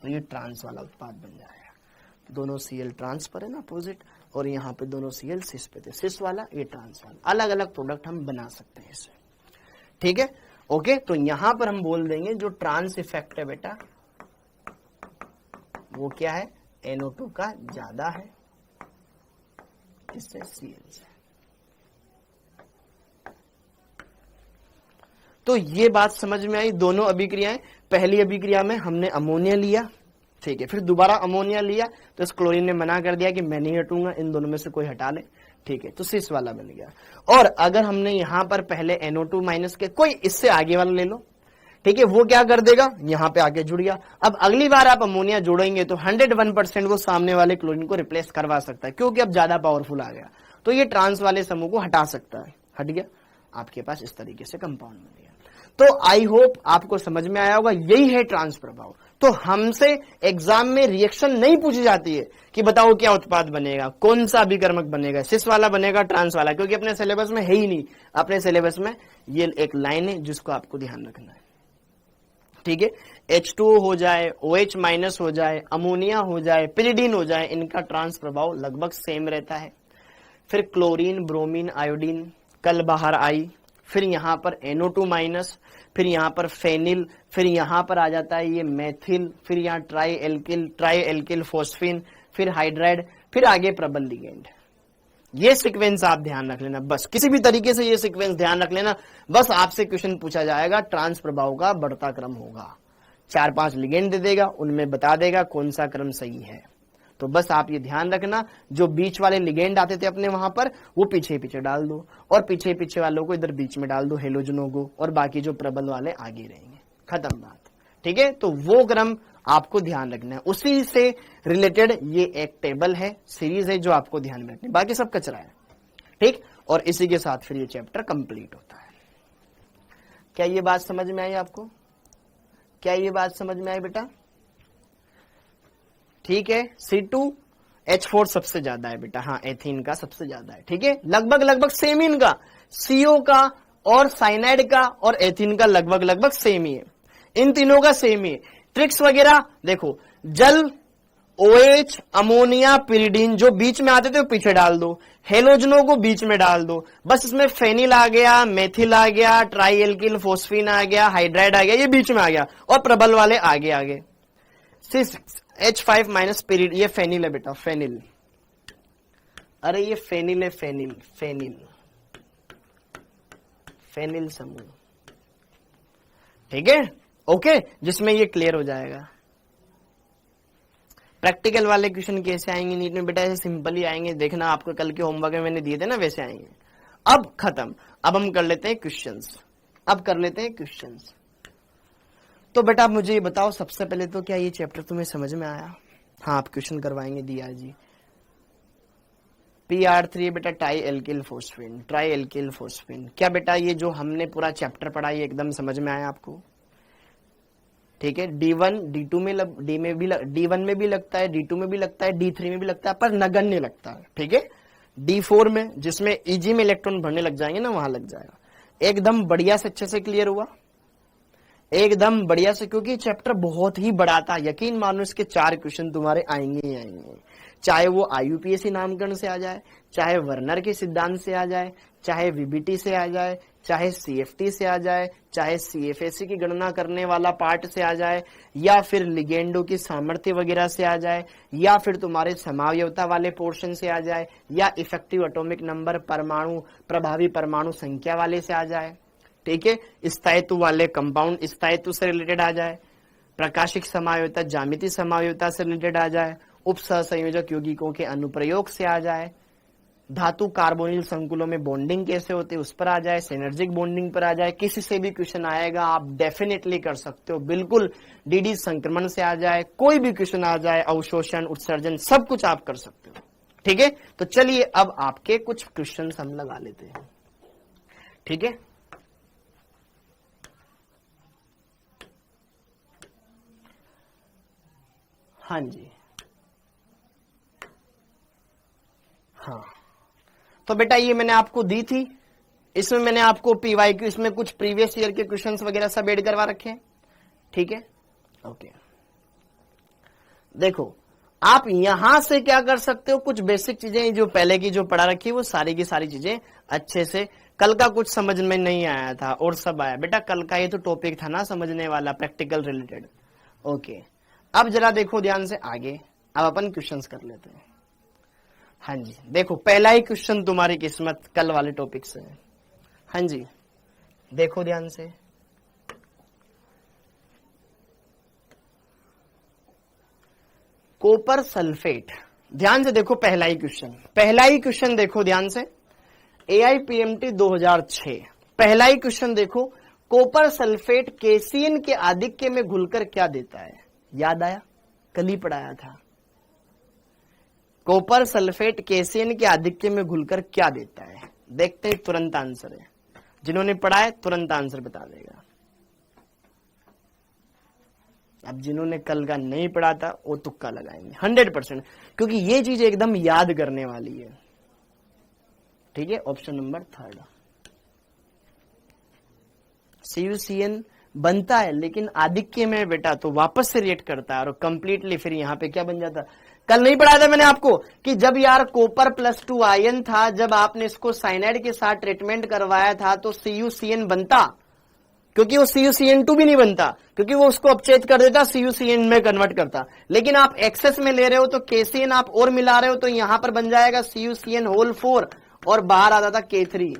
तो ये ट्रांस वाला उत्पाद बन जाएगा। दोनों Cl ट्रांस पर है ना, अपोजिट, और यहाँ पे दोनों Cl सिस पे थे, सिस वाला ये ट्रांस वाला, अलग अलग प्रोडक्ट हम बना सकते हैं इससे, ठीक है, ओके। तो यहां पर हम बोल देंगे जो ट्रांस इफेक्ट है बेटा वो क्या है, NO2 का ज्यादा है, इससे Cl से। तो ये बात समझ में आई, दोनों अभिक्रियाएं, पहली अभिक्रिया में हमने अमोनिया लिया, ठीक है, फिर दोबारा अमोनिया लिया, तो इस क्लोरीन ने मना कर दिया कि मैं नहीं हटूंगा, इन दोनों में से कोई हटा ले, ठीक है, तो सिस वाला बन गया। और अगर हमने यहां पर पहले NO2 माइनस के कोई इससे आगे वाला ले लो, ठीक है, वो क्या कर देगा, यहां पे आके जुड़ गया। अब अगली बार आप अमोनिया जोड़ेंगे तो 101% वो सामने वाले क्लोरीन को रिप्लेस करवा सकता है, क्योंकि अब ज्यादा पावरफुल आ गया, तो ये ट्रांस वाले समूह को हटा सकता है, हट गया, आपके पास इस तरीके से कंपाउंड बन गया। तो आई होप आपको समझ में आया होगा, यही है ट्रांस प्रभाव। तो हमसे एग्जाम में रिएक्शन नहीं पूछी जाती है कि बताओ क्या उत्पाद बनेगा, कौन सा अभिकर्मक बनेगा, सिस वाला बनेगा, ट्रांस वाला, क्योंकि अपने सिलेबस में है ही नहीं। अपने सिलेबस में ये एक लाइन है जिसको आपको ध्यान रखना है, ठीक है। H2O हो जाए, OH माइनस हो जाए, अमोनिया हो जाए, पिरिडीन हो जाए, इनका ट्रांस प्रभाव लगभग सेम रहता है। फिर क्लोरीन, ब्रोमीन, आयोडीन कल बाहर आई, फिर यहां पर NO2 माइनस, फिर यहां पर फेनिल, फिर यहां पर आ जाता है ये मेथिल, फिर यहां ट्राई एल्किल फॉस्फिन, फिर हाइड्राइड, फिर आगे प्रबल लिगेंड। ये सीक्वेंस आप ध्यान रख लेना, बस किसी भी तरीके से ये सीक्वेंस ध्यान रख लेना, बस आपसे क्वेश्चन पूछा जाएगा, ट्रांस प्रभाव का बढ़ता क्रम होगा, 4-5 लिगेंड दे देगा, उनमें बता देगा कौन सा क्रम सही है। तो बस आप ये ध्यान रखना, जो बीच वाले लिगेंड आते थे अपने वहां पर, वो पीछे पीछे डाल दो, और पीछे पीछे वालों को इधर बीच में डाल दो, हेलोजनों को, और बाकी जो प्रबल वाले आगे रहेंगे, खत्म बात। ठीक है, तो वो क्रम आपको ध्यान रखना है, उसी से रिलेटेड ये एक टेबल है, सीरीज है जो आपको ध्यान में रखनी, बाकी सब कचरा है। ठीक, और इसी के साथ फिर ये चैप्टर कंप्लीट होता है। क्या ये बात समझ में आई आपको? क्या ये बात समझ में आई बेटा? ठीक है, C2H4 सबसे ज्यादा है बेटा, हाँ एथीन का सबसे ज्यादा है। ठीक है, लगभग सेम ही इनका, CO का और साइनाइड का और एथीन का लगभग सेम ही है, इन तीनों का सेम ही है। ट्रिक्स वगैरह देखो, जल, OH, अमोनिया, पिरिडीन जो बीच में आते थे वो पीछे डाल दो, हेलोजनों को बीच में डाल दो, बस इसमें फेनिल आ गया, मेथिल आ गया, ट्राई एल्किल फॉस्फिन आ गया, हाइड्राइड आ गया, ये बीच में आ गया, और प्रबल वाले आगे आगे। H5 माइनस पिरिड, ये फेनिल है बेटा, फेनिल, अरे ये फेनिल है, फेनिल फेनिल फेनिल समूह। ठीक है, ओके, जिसमें ये क्लियर हो जाएगा। प्रैक्टिकल वाले क्वेश्चन कैसे आएंगे नीट में बेटा? ऐसे सिंपल ही आएंगे, देखना आपको कल के होमवर्क में मैंने दिए थे ना, वैसे आएंगे। अब खत्म, अब हम कर लेते हैं क्वेश्चंस, अब कर लेते हैं क्वेश्चंस। तो बेटा आप मुझे ये बताओ, सबसे पहले तो क्या ये चैप्टर तुम्हें समझ में आया? हाँ, आप क्वेश्चन करवाएंगे दिया जी। PR3 बेटा try alkyl phosphine, try alkyl phosphine, क्या बेटा ये जो हमने पूरा चैप्टर पढ़ा ये एकदम समझ में आया आपको? ठीक है, D1 D2 में D1 में भी लगता है, D2 में भी लगता है, D3 में भी लगता है, पर नगण्य लगता है। ठीक है, D4 में जिसमें EG में इलेक्ट्रॉन भरने लग जाएंगे ना, वहां लग जाएगा। एकदम बढ़िया से, अच्छे से क्लियर हुआ, एकदम बढ़िया से, क्योंकि चैप्टर बहुत ही बड़ा था, यकीन मानो इसके 4 क्वेश्चन तुम्हारे आएंगे ही आएंगे, चाहे वो IUPAC नामकरण से आ जाए, चाहे वर्नर के सिद्धांत से आ जाए, चाहे VBT से आ जाए, चाहे CFT से आ जाए, चाहे CFAC की गणना करने वाला पार्ट से आ जाए, या फिर लिगेंडो की सामर्थ्य वगैरह से आ जाए, या फिर तुम्हारे समावयवता वाले पोर्शन से आ जाए, या इफेक्टिव एटॉमिक नंबर, परमाणु, प्रभावी परमाणु संख्या वाले से आ जाए। ठीक है, स्थायित्व वाले कंपाउंड स्थायित्व से रिलेटेड आ जाए, प्रकाशिक समावयवता, ज्यामिति समावयवता से रिलेटेड आ जाए, उप सहसंयोजक यौगिकों के अनुप्रयोग से आ जाए, धातु कार्बोनिल संकुलों में बॉन्डिंग कैसे होते हैं उस पर आ जाए, सिनर्जिक बॉन्डिंग पर आ जाए, किसी से भी क्वेश्चन आएगा आप डेफिनेटली कर सकते हो, बिल्कुल। DD संक्रमण से आ जाए, कोई भी क्वेश्चन आ जाए, अवशोषण, उत्सर्जन, सब कुछ आप कर सकते हो। ठीक है, तो चलिए अब आपके कुछ क्वेश्चन हम लगा लेते हैं। ठीक है, हाँ जी, हाँ, तो बेटा ये मैंने आपको दी थी, इसमें मैंने आपको PYQ, इसमें कुछ प्रीवियस ईयर के क्वेश्चंस वगैरह सब ऐड करवा रखे हैं। ठीक है, ओके, देखो आप यहां से क्या कर सकते हो, कुछ बेसिक चीजें जो पहले की जो पढ़ा रखी है वो सारी की सारी चीजें अच्छे से, कल का कुछ समझ में नहीं आया था और सब आया बेटा, कल का ये तो टॉपिक था ना समझने वाला, प्रैक्टिकल रिलेटेड। ओके, अब जरा देखो ध्यान से आगे, अब अपन क्वेश्चंस कर लेते हैं। हाँ जी, देखो पहला ही क्वेश्चन तुम्हारी किस्मत कल वाले टॉपिक से है। हाँ जी, देखो ध्यान से, कॉपर सल्फेट, ध्यान से देखो पहला ही क्वेश्चन देखो ध्यान से, AIPMT 2006, पहला ही क्वेश्चन देखो, कॉपर सल्फेट केसीन के आधिक्य में घुलकर क्या देता है? याद आया, कल ही पढ़ाया था। कॉपर सल्फेट केसीन के आधिक्य में घुलकर क्या देता है? देखते हैं, तुरंत आंसर है, जिन्होंने पढ़ा है तुरंत आंसर बता देगा। अब जिन्होंने कल का नहीं पढ़ा था वो तुक्का लगाएंगे 100%, क्योंकि ये चीज एकदम याद करने वाली है। ठीक है, ऑप्शन नंबर 3 CuCN बनता है, लेकिन आधिक्य में बेटा तो वापस से रिएक्ट करता है और कंप्लीटली फिर यहाँ पे क्या बन जाता है? कल नहीं पढ़ाया था मैंने आपको कि जब यार कॉपर +2 आयन था, जब आपने इसको साइनाइड के साथ ट्रीटमेंट करवाया था तो CuCN बनता, क्योंकि वो CuCN2 भी नहीं बनता, क्योंकि वो उसको अपचेत कर देता, CuCN में कन्वर्ट करता। लेकिन आप एक्सेस में ले रहे हो तो KCN आप और मिला रहे हो, तो यहां पर बन जाएगा CuCN4 और बाहर आता था K3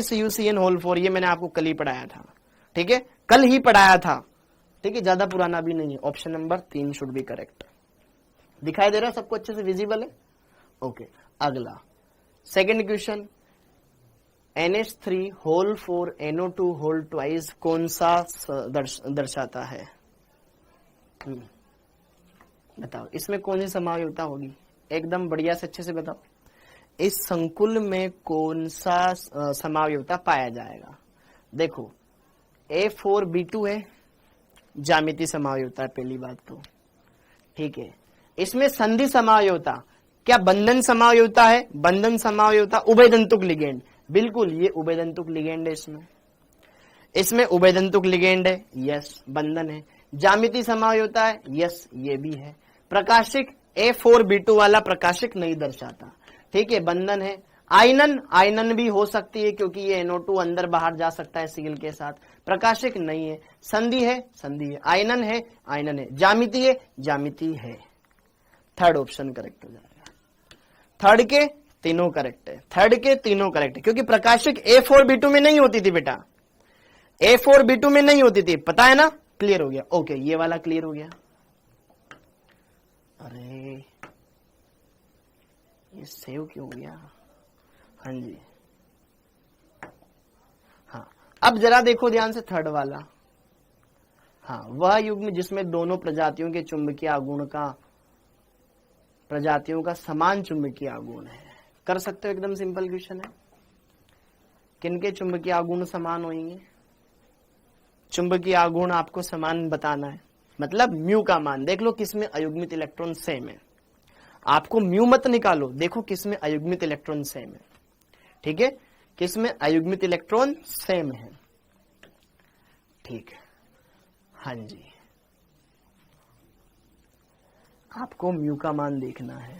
CuCN4। ये मैंने आपको कल ही पढ़ाया था, ठीक है, कल ही पढ़ाया था, ठीक है, ज्यादा पुराना भी नहीं है। Option number 3 should be correct. दिखाई दे रहा है सबको, अच्छे से विजिबल है? ओके, अगला सेकेंड क्वेश्चन, NH3 NO2 कौन सा दर्शाता है? बताओ, इसमें कौन सी समायोगिता होगी? एकदम बढ़िया से अच्छे से बताओ, इस संकुल में कौन सा समायोगिता पाया जाएगा? देखो, A4B2 है, ज्यामिति समायोगिता है पहली बात तो, ठीक है। इसमें संधि समायोगिता, क्या बंधन समायोगिता है? बंधन समायोगिता उभयदंतुक लिगेंड, बिल्कुल ये उभयदंतुक लिगेंड है। इसमें उभयदंतुक लिगेंड है, यस, बंधन है। ज्यामिति समायोगिता है, यस, ये भी है। प्रकाशिक A4B2 वाला प्रकाशिक नहीं दर्शाता, ठीक है, बंधन है। आयनन भी हो सकती है, क्योंकि ये NO2 अंदर बाहर जा सकता है सील के साथ, प्रकाशिक नहीं है। संधि है, संधि है। आयनन है, आयनन है। ज्यामिति है, ज्यामिति है। थर्ड ऑप्शन करेक्ट हो जाएगा। थर्ड के तीनों करेक्ट है, थर्ड के तीनों करेक्ट है, क्योंकि प्रकाशिक A4B2 में नहीं होती थी बेटा, A4B2 में नहीं होती थी, पता है ना? क्लियर हो गया? ओके, ये वाला क्लियर हो गया। अरे ये सेव क्यों हो गया? हाँ जी, हाँ, अब जरा देखो ध्यान से थर्ड वाला। हाँ, वह युग्म जिसमें दोनों प्रजातियों के चुंबकीय आघूर्ण का प्रजातियों का समान चुंबकीय आघूर्ण है। कर सकते हो, एकदम सिंपल क्वेश्चन है। किनके चुंबकीय आघूर्ण समान होंगे? चुंबकीय आघूर्ण आपको समान बताना है, मतलब म्यू का मान देख लो किसमें अयुग्मित इलेक्ट्रॉन सेम है। आपको म्यू मत निकालो, देखो किसमें अयुग्मित इलेक्ट्रॉन सेम है, ठीक है, किसमें अयुग्मित इलेक्ट्रॉन सेम है, ठीक है। हाँ जी, आपको म्यू का मान देखना है,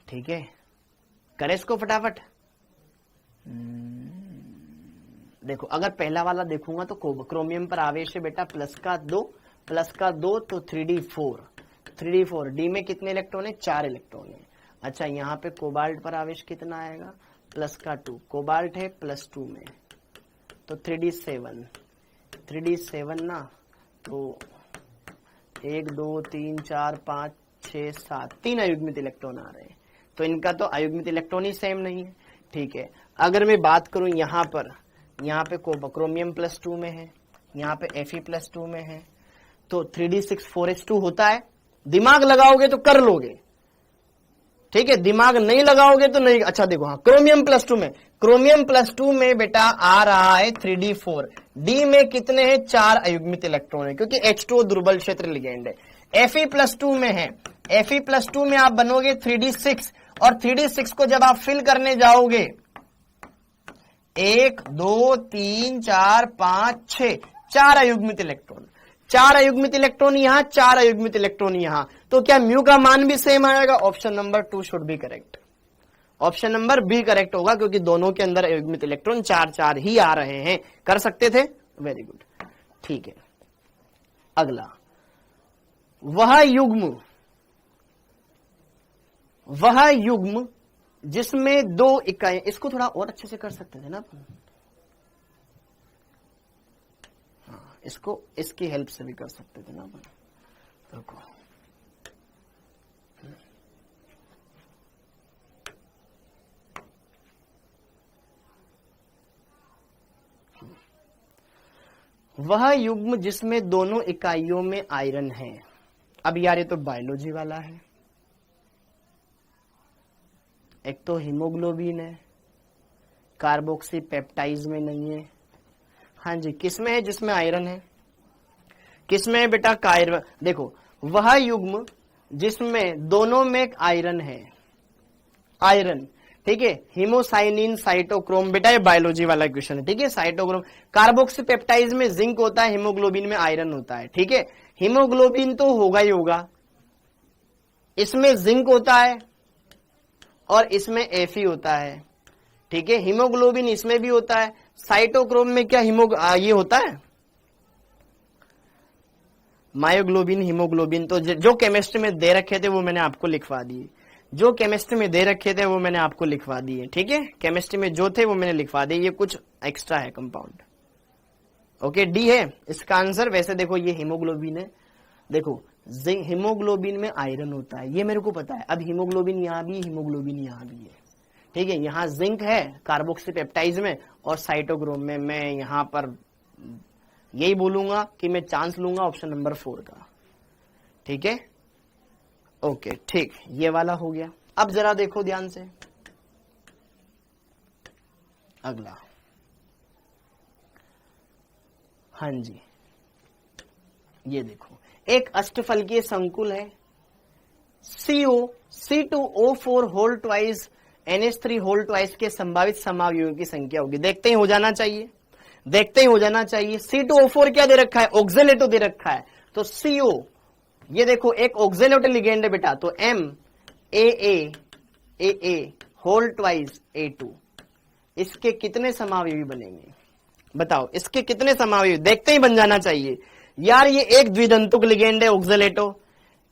ठीक है। करें इसको फटाफट। देखो, अगर पहला वाला देखूंगा तो क्रोमियम पर आवेश है बेटा +2 तो 3d4 डी में कितने इलेक्ट्रॉन है? 4 इलेक्ट्रॉन है। अच्छा, यहाँ पे कोबाल्ट पर आवेश कितना आएगा? +2, कोबाल्ट है +2 में, तो 3d7 ना, तो 1 2 3 4 5 6 7 3 अयुग्मित इलेक्ट्रॉन आ रहे हैं, तो इनका तो अयुग्मित इलेक्ट्रॉन ही सेम नहीं है, ठीक है। अगर मैं बात करूं यहाँ पे क्रोमियम +2 में है, यहाँ पे Fe+2 में है, तो 3d6 होता है। दिमाग लगाओगे तो कर लोगे, ठीक है, दिमाग नहीं लगाओगे तो नहीं। अच्छा देखो, हाँ, क्रोमियम +2 में बेटा आ रहा है 3d4, डी में कितने हैं? 4 अयुग्मित इलेक्ट्रॉन है, क्योंकि H2 दुर्बल क्षेत्र लिगेंड है। Fe+2 में है, Fe+2 में आप बनोगे 3d6, और 3d6 को जब आप फिल करने जाओगे 1 2 3 4 5 6 4 अयुग्मित इलेक्ट्रॉन, 4 अयुग्मित इलेक्ट्रॉन यहां, 4 अयुग्मित इलेक्ट्रॉन यहां, तो क्या म्यू का मान भी सेम आएगा? Option number 2 should be correct. Option number B correct होगा, क्योंकि दोनों के अंदर अयुग्मित इलेक्ट्रॉन 4 ही आ रहे हैं। कर सकते थे, वेरी गुड, ठीक है। अगला, वह युग्म जिसमें 2 इकाई, इसको थोड़ा और अच्छे से कर सकते थे ना अपन, हाँ, इसको इसकी हेल्प से भी कर सकते थे ना अपन। देखो, वह युग्म जिसमें दोनों इकाइयों में आयरन है। अब यार ये तो बायोलॉजी वाला है, एक तो हीमोग्लोबिन है, कार्बोक्सी पेप्टाइज में नहीं है। हाँ जी, किसमें है? जिसमें आयरन है। किसमें है बेटा? कार्बन। देखो, वह युग्म जिसमें दोनों में आयरन है, आयरन, ठीक है, हीमोसाइनिन साइटोक्रोम, बेटा ये बायोलॉजी वाला क्वेश्चन है, ठीक है। साइटोक्रोम, कार्बोक्सी पेप्टाइज में जिंक होता है, हीमोग्लोबिन में आयरन होता है, ठीक है। हीमोग्लोबिन तो होगा ही होगा, इसमें जिंक होता है और इसमें Fe होता है, ठीक है। हीमोग्लोबिन इसमें भी होता है, साइटोक्रोम में क्या ये होता है मायोग्लोबिन, हीमोग्लोबिन। तो जो केमिस्ट्री में दे रखे थे वो मैंने आपको लिखवा दिए, जो केमिस्ट्री में दे रखे थे वो मैंने आपको लिखवा दिए, ठीक है। केमिस्ट्री में जो थे वो मैंने लिखवा दिए, ये कुछ एक्स्ट्रा है कंपाउंड। ओके, डी है इसका आंसर। वैसे देखो ये हीमोग्लोबिन है, देखो हीमोग्लोबिन में आयरन होता है, ये मेरे को पता है। अब हीमोग्लोबिन यहाँ भी, हीमोग्लोबिन यहाँ भी है, ठीक है। यहाँ जिंक है कार्बोक्सीपेप्टाइड में और साइटोक्रोम में। मैं यहाँ पर यही बोलूंगा कि मैं चांस लूंगा ऑप्शन नंबर 4 का, ठीक है। ओके, ठीक, ये वाला हो गया। अब जरा देखो ध्यान से अगला। हाँ जी, ये देखो एक अष्टफलकीय संकुल है, CO C2O4 whole twice NH3 whole twice के संभावित समावयवों की संख्या होगी। देखते ही हो जाना चाहिए, देखते ही हो जाना चाहिए। C2O4 क्या दे रखा है, ऑक्जेलेटो दे रखा है। तो CO, ये देखो एक ऑक्जेलेटो लिगेंड है बेटा, तो MAA होल ट्वाइस A2, इसके कितने समावयवी बनेंगे बताओ, इसके कितने समावयवी? देखते ही बन जाना चाहिए यार। ये एक द्विदंतुक लिगेंड है oxalato,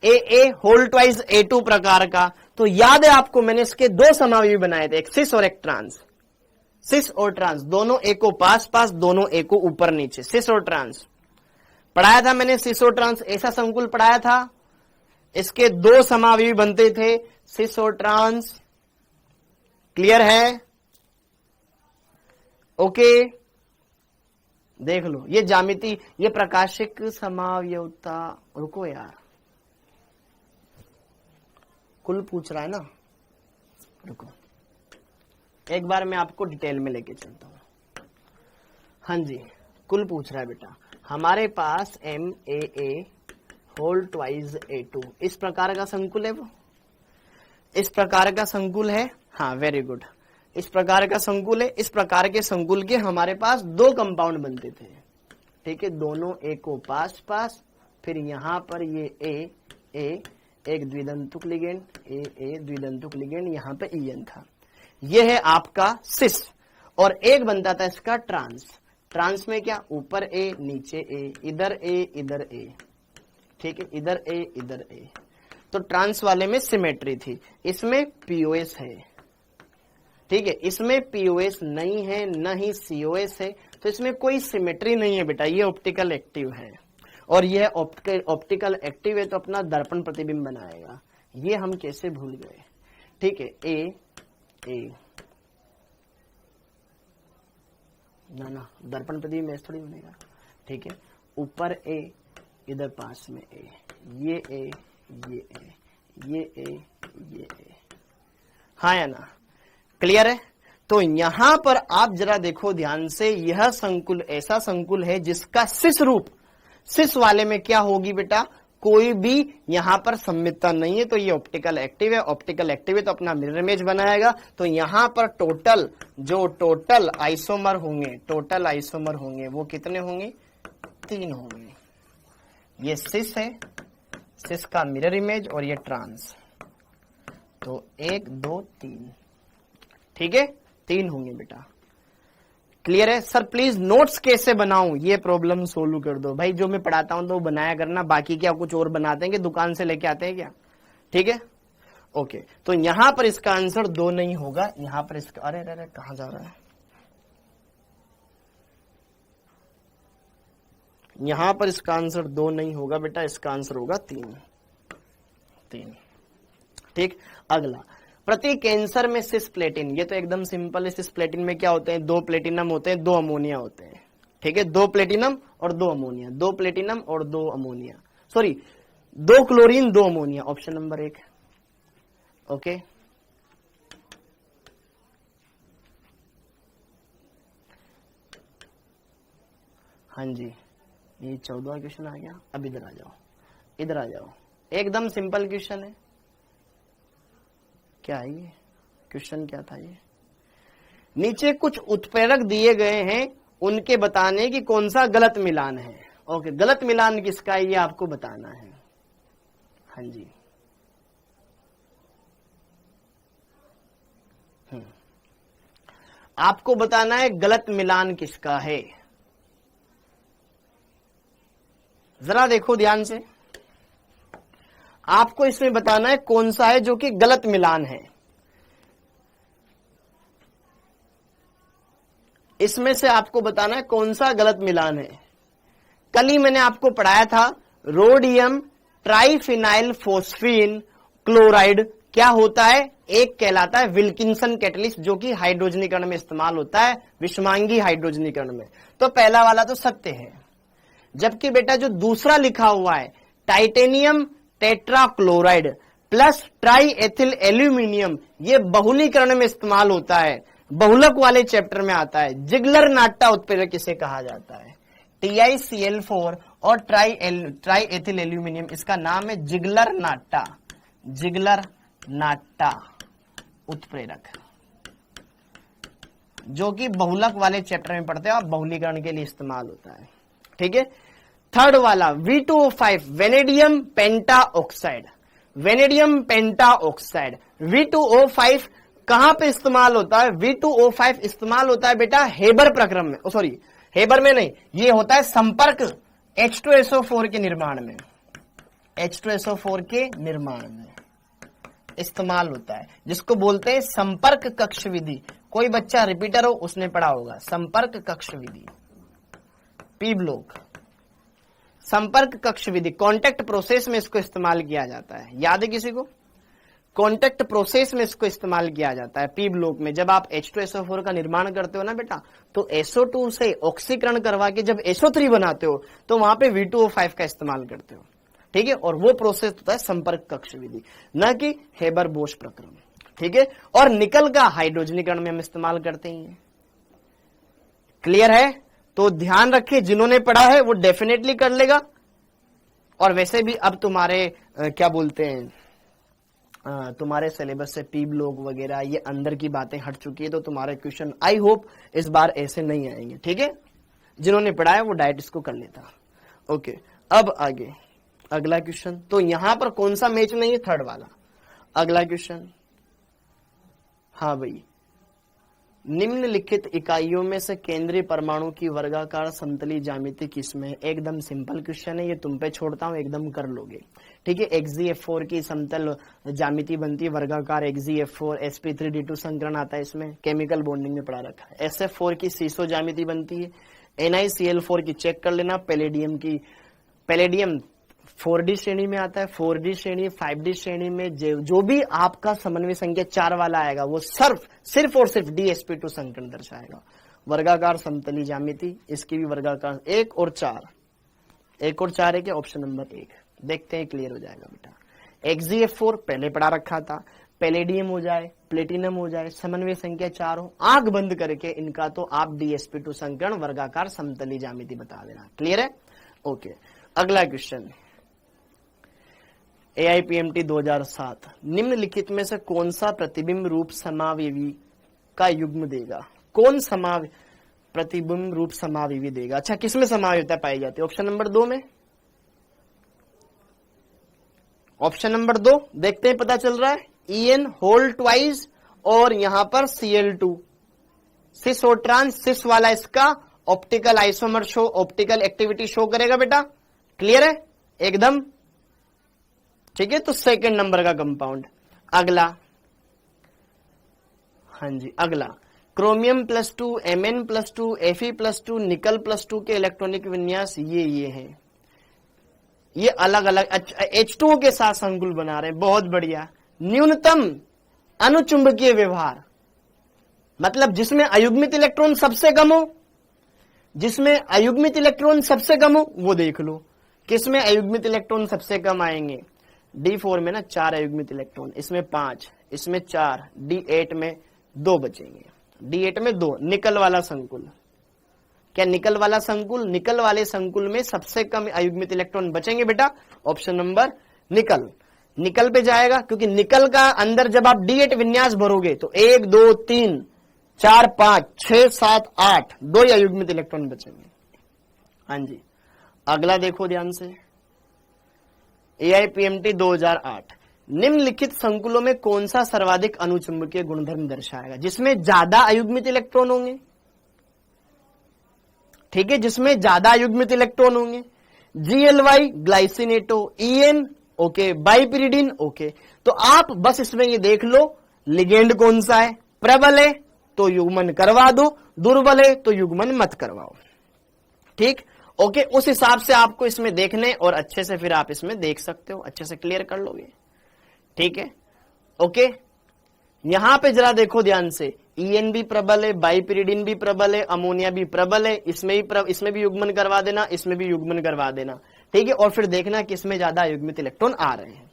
AA whole twice A2 प्रकार का। तो याद है आपको मैंने इसके 2 समावयवी बनाए थे, एक सिस और एक ट्रांस। सिस और ट्रांस दोनों ए को पास पास, दोनों ए को ऊपर नीचे, सिस और ट्रांस पढ़ाया था मैंने। सिस और ट्रांस ऐसा संकुल पढ़ाया था, इसके 2 समावयवी बनते थे, सिस और ट्रांस। क्लियर है? ओके, देख लो ये ज्यामिति, ये प्रकाशिक समावयवता। रुको यार, कुल पूछ रहा है ना, रुको एक बार मैं आपको डिटेल में लेके चलता हूं। हाँ जी, कुल पूछ रहा है बेटा। हमारे पास MAA होल ट्वाइस A2 इस प्रकार का संकुल है, वो इस प्रकार का संकुल है। हाँ, वेरी गुड, इस प्रकार का संकुल है। इस प्रकार के संकुल के हमारे पास 2 कंपाउंड बनते थे, ठीक है। दोनों ए को पास पास, फिर यहां पर ये ए एक द्विदंतुक लिगेंड, ए द्विदंतुक लिगेंड, यहां पे EN था। ये है आपका सिस, और एक बनता था इसका ट्रांस। ट्रांस में क्या, ऊपर ए नीचे ए, इधर ए इधर ए, ठीक है, इधर ए इधर ए। तो ट्रांस वाले में सिमेट्री थी, इसमें POS है, ठीक है। इसमें POS नहीं है, न ही COS है, तो इसमें कोई सिमेट्री नहीं है बेटा। ये ऑप्टिकल एक्टिव है, और यह ऑप्टिकल एक्टिव है तो अपना दर्पण प्रतिबिंब बनाएगा। ये हम कैसे भूल गए, ठीक है। ए ना दर्पण प्रतिबिंब ऐसे थोड़ी बनेगा, ठीक है। ऊपर ए, इधर पास में ए, ये ए ये ए ये ए ये ए, हाँ या ना? क्लियर है? तो यहां पर आप जरा देखो ध्यान से, यह संकुल ऐसा संकुल है जिसका सिस रूप, सिस वाले में क्या होगी बेटा, कोई भी यहां पर सम्मितता नहीं है, तो ये ऑप्टिकल एक्टिव है। ऑप्टिकल एक्टिव है तो अपना मिरर इमेज बनाएगा। तो यहां पर टोटल आइसोमर होंगे, वो कितने होंगे, 3 होंगे। ये सिस है, सिस का मिरर इमेज, और ये ट्रांस, तो 1 2 3, ठीक है, 3 होंगे बेटा। क्लियर है? सर प्लीज नोट्स कैसे बनाऊं, ये प्रॉब्लम सोल्व कर दो भाई। जो मैं पढ़ाता हूं तो बनाया करना, बाकी क्या कुछ और बनाते हैं कि दुकान से लेके आते हैं क्या, ठीक है। ओके, तो यहां पर इसका आंसर 2 नहीं होगा, यहां पर इसका, अरे अरे कहां जा रहा है, यहां पर इसका आंसर 2 नहीं होगा बेटा, इसका आंसर होगा 3, ठीक। अगला, प्रति कैंसर में सिस प्लेटिन, ये तो एकदम सिंपल है। सिस प्लेटिन में क्या होते हैं, 2 प्लेटिनम होते हैं, 2 अमोनिया होते हैं, ठीक है। 2 प्लेटिनम और 2 अमोनिया, 2 प्लेटिनम और 2 ammonia, sorry 2 chlorine 2 ammonia, option number 1। Okay, हाँ जी, ये 14वां क्वेश्चन आ गया। अब इधर आ जाओ, इधर आ जाओ, एकदम सिंपल क्वेश्चन है। क्या है ये क्वेश्चन, क्या था ये, नीचे कुछ उत्प्रेरक दिए गए हैं, उनके बताने की कौन सा गलत मिलान है। ओके, गलत मिलान किसका है ये आपको बताना है। हाँ जी, आपको बताना है गलत मिलान किसका है। जरा देखो ध्यान से, आपको इसमें बताना है कौन सा है जो कि गलत मिलान है। इसमें से आपको बताना है कौन सा गलत मिलान है। कल ही मैंने आपको पढ़ाया था रोडियम ट्राइफिनाइल फोस्फीन क्लोराइड क्या होता है, एक कहलाता है विल्किंसन कैटलिस्ट जो कि हाइड्रोजनीकरण में इस्तेमाल होता है, विषमांगी हाइड्रोजनीकरण में। तो पहला वाला तो सत्य है, जबकि बेटा जो दूसरा लिखा हुआ है titanium tetrachloride plus try ethyl aluminium, ये बहुलीकरण में इस्तेमाल होता है, बहुलक वाले चैप्टर में आता है। जिगलर नाट्टा उत्प्रेरक किसे कहा जाता है, TiCl4 और ट्राई एथिल एल्यूमिनियम, इसका नाम है जिगलर नाट्टा, जिगलर नाट्टा उत्प्रेरक, जो कि बहुलक वाले चैप्टर में पढ़ते हैं और बहुलीकरण के लिए इस्तेमाल होता है। ठीक है, थर्ड वाला V2O5 वेनेडियम पेंटा ऑक्साइड, वेनेडियम पेंटा ऑक्साइड V2O5 कहां पे इस्तेमाल होता है, V2O5 इस्तेमाल होता है बेटा हेबर प्रक्रम में, सॉरी हेबर में नहीं, ये होता है संपर्क H2SO4 के निर्माण में, H2SO4 के निर्माण में इस्तेमाल होता है, जिसको बोलते हैं संपर्क कक्ष विधि। कोई बच्चा रिपीटर हो उसने पढ़ा होगा संपर्क कक्ष विधि, पी ब्लॉक संपर्क कक्ष विधि, कॉन्टेक्ट प्रोसेस में इसको इस्तेमाल किया जाता है। याद है किसी को, कॉन्टेक्ट प्रोसेस में इसको इस्तेमाल किया जाता है पी ब्लॉक में। जब आप H2SO4 का निर्माण करते हो ना बेटा, तो SO2 से ऑक्सीकरण करवा के जब SO3 बनाते हो तो वहां पे V2O5 का इस्तेमाल करते हो। ठीक है, और वो प्रोसेस होता है संपर्क कक्ष विधि, न कि हेबर बोश प्रक्रम। ठीक है, और निकल का हाइड्रोजनीकरण में हम इस्तेमाल करते हैं। क्लियर है, तो ध्यान रखिए, जिन्होंने पढ़ा है वो डेफिनेटली कर लेगा। और वैसे भी अब तुम्हारे क्या बोलते हैं, तुम्हारे सिलेबस से पी ब्लॉक वगैरह ये अंदर की बातें हट चुकी है, तो तुम्हारे क्वेश्चन आई होप इस बार ऐसे नहीं आएंगे। ठीक है, जिन्होंने पढ़ा है वो डायरेक्ट इसको कर लेता। ओके, अब आगे अगला क्वेश्चन, तो यहां पर कौन सा मैच नहीं है, थर्ड वाला। अगला क्वेश्चन, हाँ भाई, निम्नलिखित इकाइयों में से केंद्रीय परमाणु की वर्गाकार समतली ज्यामिति किसमें है। एकदम सिंपल क्वेश्चन है, ये तुम पे छोड़ता हूं, एकदम कर लोगे। ठीक है, XgF4 की समतल ज्यामिति बनती है वर्गाकार, XgF4 sp3d2 संकरण आता है, इसमें केमिकल बॉन्डिंग में पढ़ा रखा है। SF4 की सीसो ज्यामिति बनती है, NiCl4 की चेक कर लेना, पैलेडियम 4D श्रेणी में आता है, 4D श्रेणी 5D श्रेणी में जो भी आपका समन्वय संख्या 4 वाला आएगा वो सिर्फ और सिर्फ DsP2 संकरण दर्शाएगा। वर्गाकार समतली ज्यामिति, इसकी भी वर्गाकार 1 और 4 है क्या, ऑप्शन नंबर 1। देखते हैं, क्लियर हो जाएगा बेटा। XgF4 पहले पढ़ा रखा था, पैलेडियम हो जाए, प्लेटिनम हो जाए, समन्वय संख्या 4 हो, आंख बंद करके इनका तो आप DsP2 संकरण वर्गाकार समतली ज्यामिति बता देना। क्लियर है, ओके। अगला क्वेश्चन, AIPMT 2007, निम्नलिखित में से कौन सा प्रतिबिंब रूप समावयवी का युग्म देगा, कौन प्रतिबिंब रूप समावयवी देगा। अच्छा, किसमें समावयता पाई जाती है, ऑप्शन नंबर 2 में, ऑप्शन नंबर 2 देखते हैं, पता चल रहा है En होल ट्वाइस और यहां पर Cl2 सिस और ट्रांस, सिस वाला इसका optical isomer show, optical activity show करेगा बेटा। क्लियर है एकदम, ठीक है, तो सेकंड नंबर का कंपाउंड। अगला, हाँ जी, अगला क्रोमियम +2, Mn +2, Fe+2, निकल +2 के इलेक्ट्रॉनिक विन्यास ये हैं, ये अलग अलग H2O के साथ संकुल बना रहे हैं, बहुत बढ़िया। न्यूनतम अनुचुंबकीय व्यवहार, मतलब जिसमें अयुग्मित इलेक्ट्रॉन सबसे कम हो, जिसमें अयुग्मित इलेक्ट्रॉन सबसे कम हो वो देख लो। किसमें अयुग्मित इलेक्ट्रॉन सबसे कम आएंगे, D4 में ना 4 अयुग्मित इलेक्ट्रॉन, इसमें 5, इसमें 4, D8 में 2 बचेंगे, D8 में 2। निकल वाला संकुल, क्या निकल वाला संकुल, निकल वाले संकुल में सबसे कम अयुग्मित इलेक्ट्रॉन बचेंगे बेटा, ऑप्शन नंबर निकल। निकल पे जाएगा, क्योंकि निकल का अंदर जब आप D8 विन्यास भरोगे तो 1 2 3 4 5 6 7 8 2 अयुग्मित इलेक्ट्रॉन बचेंगे। हाँ जी, अगला देखो ध्यान से, AIPMT 2008, निम्नलिखित संकुलों में कौन सा सर्वाधिक अनुचुंबकीय गुणधर्म दर्शाएगा? जिसमें ज्यादा अयुग्मित इलेक्ट्रॉन होंगे, ठीक है, जिसमें ज्यादा अयुग्मित इलेक्ट्रॉन होंगे। GLY glycinato, EN okay, bipyridine okay. तो आप बस इसमें ये देख लो लिगेंड कौन सा है, प्रबल है तो युग्मन करवा दो, दुर्बल है तो युग्मन मत करवाओ, ठीक, ओके। उस हिसाब से आपको इसमें देखने और अच्छे से फिर आप इसमें देख सकते हो, अच्छे से क्लियर कर लोगे, ठीक है, ओके। यहां पे जरा देखो ध्यान से, EN भी प्रबल है, बाइपिरिडिन भी प्रबल है, अमोनिया भी प्रबल है, इसमें भी युग्मन करवा देना, इसमें भी युग्मन करवा देना, ठीक है, और फिर देखना किसमें ज्यादा युग्मित इलेक्ट्रॉन आ रहे हैं।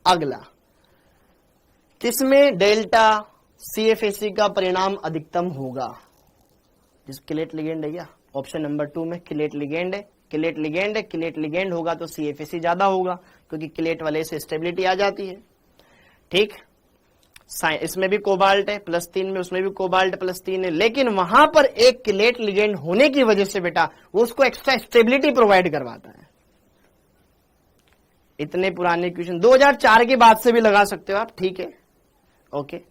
अगला, किसमें डेल्टा CFAC का परिणाम अधिकतम होगा? जिस किलेट लिगेंड है क्या, ऑप्शन नंबर 2 में किलेट लिगेंड है, किलेट लिगेंड है, किलेट लिगेंड होगा तो CFAC ज्यादा होगा, क्योंकि किलेट वाले से स्टेबिलिटी आ जाती है, ठीक। इसमें भी कोबाल्ट है +3 में, उसमें भी कोबाल्ट +3 है, लेकिन वहां पर एक किलेट लिगेंड होने की वजह से बेटा वो उसको एक्स्ट्रा स्टेबिलिटी प्रोवाइड करवाता है। इतने पुराने क्वेश्चन 2004 के बाद से भी लगा सकते हो आप, ठीक है, ओके।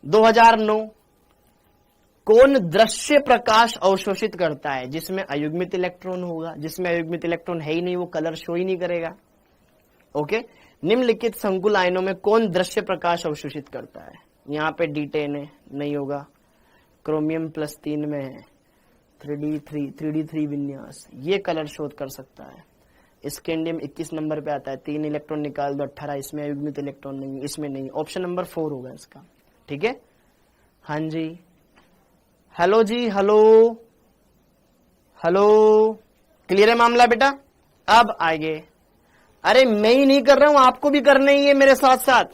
2009, कौन दृश्य प्रकाश अवशोषित करता है? जिसमें अयुग्मित इलेक्ट्रॉन होगा, जिसमें अयुग्मित इलेक्ट्रॉन है ही नहीं वो कलर शो ही नहीं करेगा, ओके। निम्नलिखित संकुल आयनों में कौन दृश्य प्रकाश अवशोषित करता है? यहाँ पे D10 है, नहीं होगा। क्रोमियम +3 में है, 3D3 विन्यास, ये कलर शोध कर सकता है। स्कैंडियम 21 नंबर पे आता है, 3 इलेक्ट्रॉन निकाल दो 18, इसमें अयुग्मित इलेक्ट्रॉन नहीं, इसमें नहीं, ऑप्शन नंबर 4 होगा इसका, ठीक है। हाँ जी, हेलो जी, हेलो हेलो, क्लियर है मामला बेटा? अब आगे, अरे मैं ही नहीं कर रहा हूं, आपको भी करना ही है मेरे साथ साथ।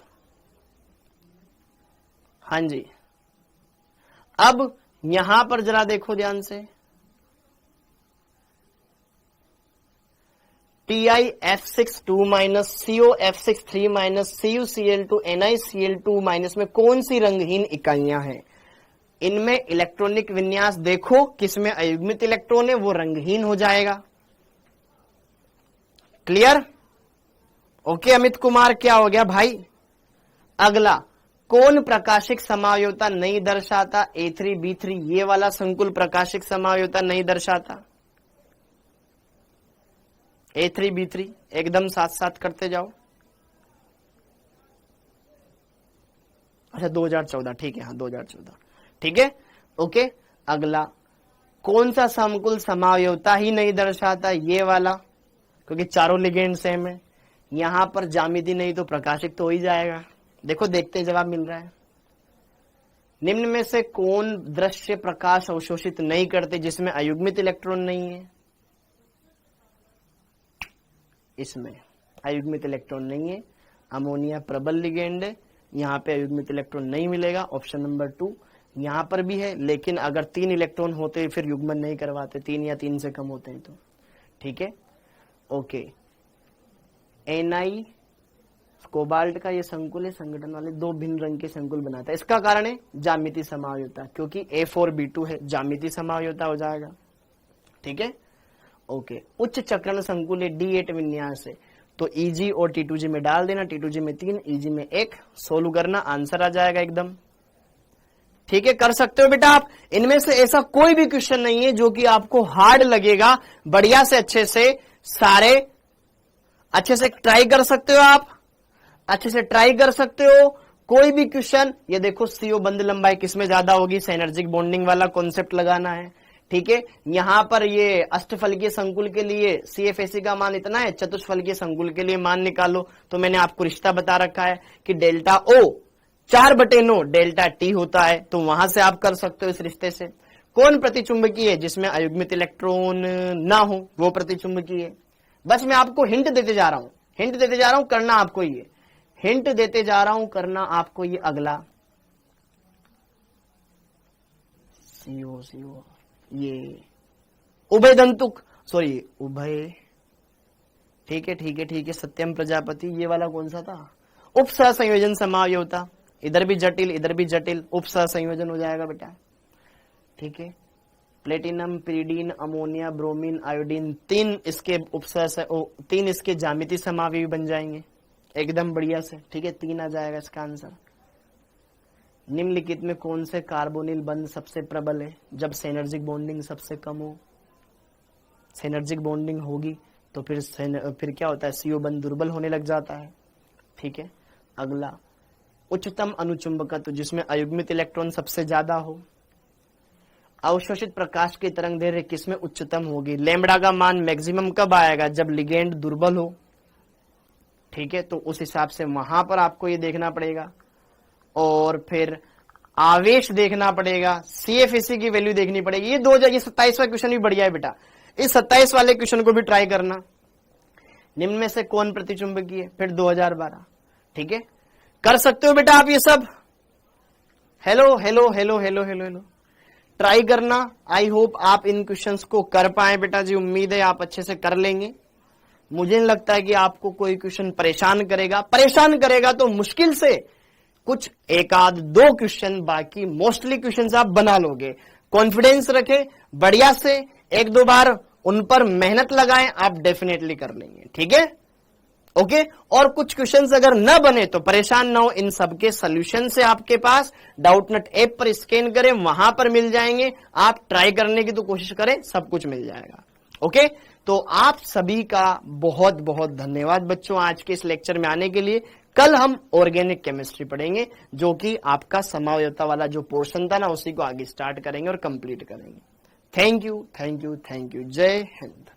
हाँ जी, अब यहां पर जरा देखो ध्यान से, TiF6 2- COF6 3- CuCl2 NiCl2- में कौन सी रंगहीन इकाइयां हैं? इनमें इलेक्ट्रॉनिक विन्यास देखो, किसमें अयुग्मित इलेक्ट्रॉन है वो रंगहीन हो जाएगा, क्लियर, ओके। अमित कुमार क्या हो गया भाई? अगला, कौन प्रकाशिक समायोता नहीं दर्शाता? A3B3, ये वाला संकुल प्रकाशिक समायोता नहीं दर्शाता। A3B3 एकदम साथ साथ करते जाओ। अच्छा 2014, ठीक है, हाँ 2014, ठीक है, ओके। अगला, कौन सा संकुल समायोता ही नहीं दर्शाता? ये वाला, क्योंकि चारों लिगेंड सेम है। यहां पर जामिति नहीं तो प्रकाशिक तो हो ही जाएगा। देखो देखते जवाब मिल रहा है। निम्न में से कौन दृश्य प्रकाश अवशोषित नहीं करते जिसमें अयुग्मित इलेक्ट्रॉन नहीं है? इसमें अयुग्मित इलेक्ट्रॉन नहीं है, अमोनिया प्रबल लिगेंड है, यहां पे अयुग्मित इलेक्ट्रॉन नहीं मिलेगा, ऑप्शन नंबर 2। यहां पर भी है, लेकिन अगर 3 इलेक्ट्रॉन होते फिर युग्मन नहीं करवाते, 3 या 3 से कम होते हैं तो, ठीक है, ओके। Ni कोबाल्ट का ये संकुल है, संगठन वाले 2 भिन्न रंग के संकुल बनाता है। इसका कारण है जामिति समायोता, क्योंकि A4B2 है, जामिति समायोता हो जाएगा, ठीक है, ओके। उच्च चक्रण संकुल है, D8 विन्यास है, तो Eg और T2G में डाल देना, T2G में 3, Eg में 1, सोल्व करना, आंसर आ जाएगा एकदम, ठीक है, कर सकते हो बेटा आप। इनमें से ऐसा कोई भी क्वेश्चन नहीं है जो कि आपको हार्ड लगेगा, बढ़िया से अच्छे से सारे अच्छे से ट्राई कर सकते हो, आप अच्छे से ट्राई कर सकते हो कोई भी क्वेश्चन। ये देखो CO बंद लंबाई किसमें ज्यादा होगी, सिनर्जिक बॉन्डिंग वाला कॉन्सेप्ट लगाना है, ठीक है। यहां पर ये अष्टफलकीय संकुल के लिए CFAC का मान इतना है, चतुष्फलकीय संकुल के लिए मान निकालो, तो मैंने आपको रिश्ता बता रखा है कि डेल्टा O 4/9 डेल्टा T होता है, तो वहां से आप कर सकते हो इस रिश्ते से। कौन प्रतिचुंबकीय है? जिसमें अयुग्मित इलेक्ट्रॉन ना हो वो प्रतिचुंबकीय है। बस मैं आपको हिंट देते जा रहा हूं, हिंट देते जा रहा हूं, करना आपको ये, हिंट देते जा रहा हूं, करना आपको ये। अगला CO ये उभय दंतुक, सॉरी उभय, ठीक है ठीक है ठीक है, सत्यम प्रजापति, ये वाला कौन सा था? उपसह संयोजन समायोता, इधर भी जटिल इधर भी जटिल, उपसह संयोजन हो जाएगा बेटा, ठीक है। Platinum, pyridine, ammonia, bromine, iodine, 3 इसके उपसर्ग 3 इसके ज्यामितीय समावयवी बन जाएंगे एकदम बढ़िया से। ठीक है, 3 आ जाएगा इसका आंसर। निम्नलिखित में कौन से कार्बोनिल बंध सबसे प्रबल है? जब सिनर्जिक बॉन्डिंग सबसे कम हो। सिनर्जिक बॉन्डिंग होगी तो फिर क्या होता है, CO बंध दुर्बल होने लग जाता है। ठीक है, अगला उच्चतम अनुचुंबकत्व जिसमें अयुग्मित इलेक्ट्रॉन सबसे ज्यादा हो। अवशोषित प्रकाश की तरंग दैर्घ्य किसमें उच्चतम होगी? लैम्बडा का मान मैक्सिमम कब आएगा? जब लिगेंड दुर्बल हो। ठीक है, तो उस हिसाब से वहां पर आपको ये देखना पड़ेगा। और फिर आवेश देखना पड़ेगा, CFAC की वैल्यू देखनी पड़ेगी। ये 27वां क्वेश्चन भी बढ़िया है बेटा, इस 27 वाले क्वेश्चन को भी ट्राई करना। निम्न में से कौन प्रतिचुंबकीय है? फिर 2012। ठीक है, कर सकते हो बेटा आप ये सब। Hello hello hello hello hello hello, try करना। आई होप आप इन क्वेश्चंस को कर पाए बेटा जी, उम्मीद है आप अच्छे से कर लेंगे। मुझे नहीं लगता है कि आपको कोई क्वेश्चन परेशान करेगा तो मुश्किल से कुछ 1-2 क्वेश्चन, बाकी मोस्टली क्वेश्चंस आप बना लोगे। कॉन्फिडेंस रखें, बढ़िया से 1-2 बार उन पर मेहनत लगाएं, आप डेफिनेटली कर लेंगे। ठीक है, ओके। और कुछ क्वेश्चंस अगर न बने तो परेशान ना हो, इन सबके सॉल्यूशन से आपके पास डाउटनेट ऐप पर स्कैन करें, वहां पर मिल जाएंगे। आप ट्राई करने की तो कोशिश करें, सब कुछ मिल जाएगा। ओके, तो आप सभी का बहुत बहुत धन्यवाद बच्चों आज के इस लेक्चर में आने के लिए। कल हम ऑर्गेनिक केमिस्ट्री पढ़ेंगे, जो कि आपका समावयवता वाला जो पोर्शन था ना, उसी को आगे स्टार्ट करेंगे और कंप्लीट करेंगे। Thank you, thank you, thank you. जय हिंद।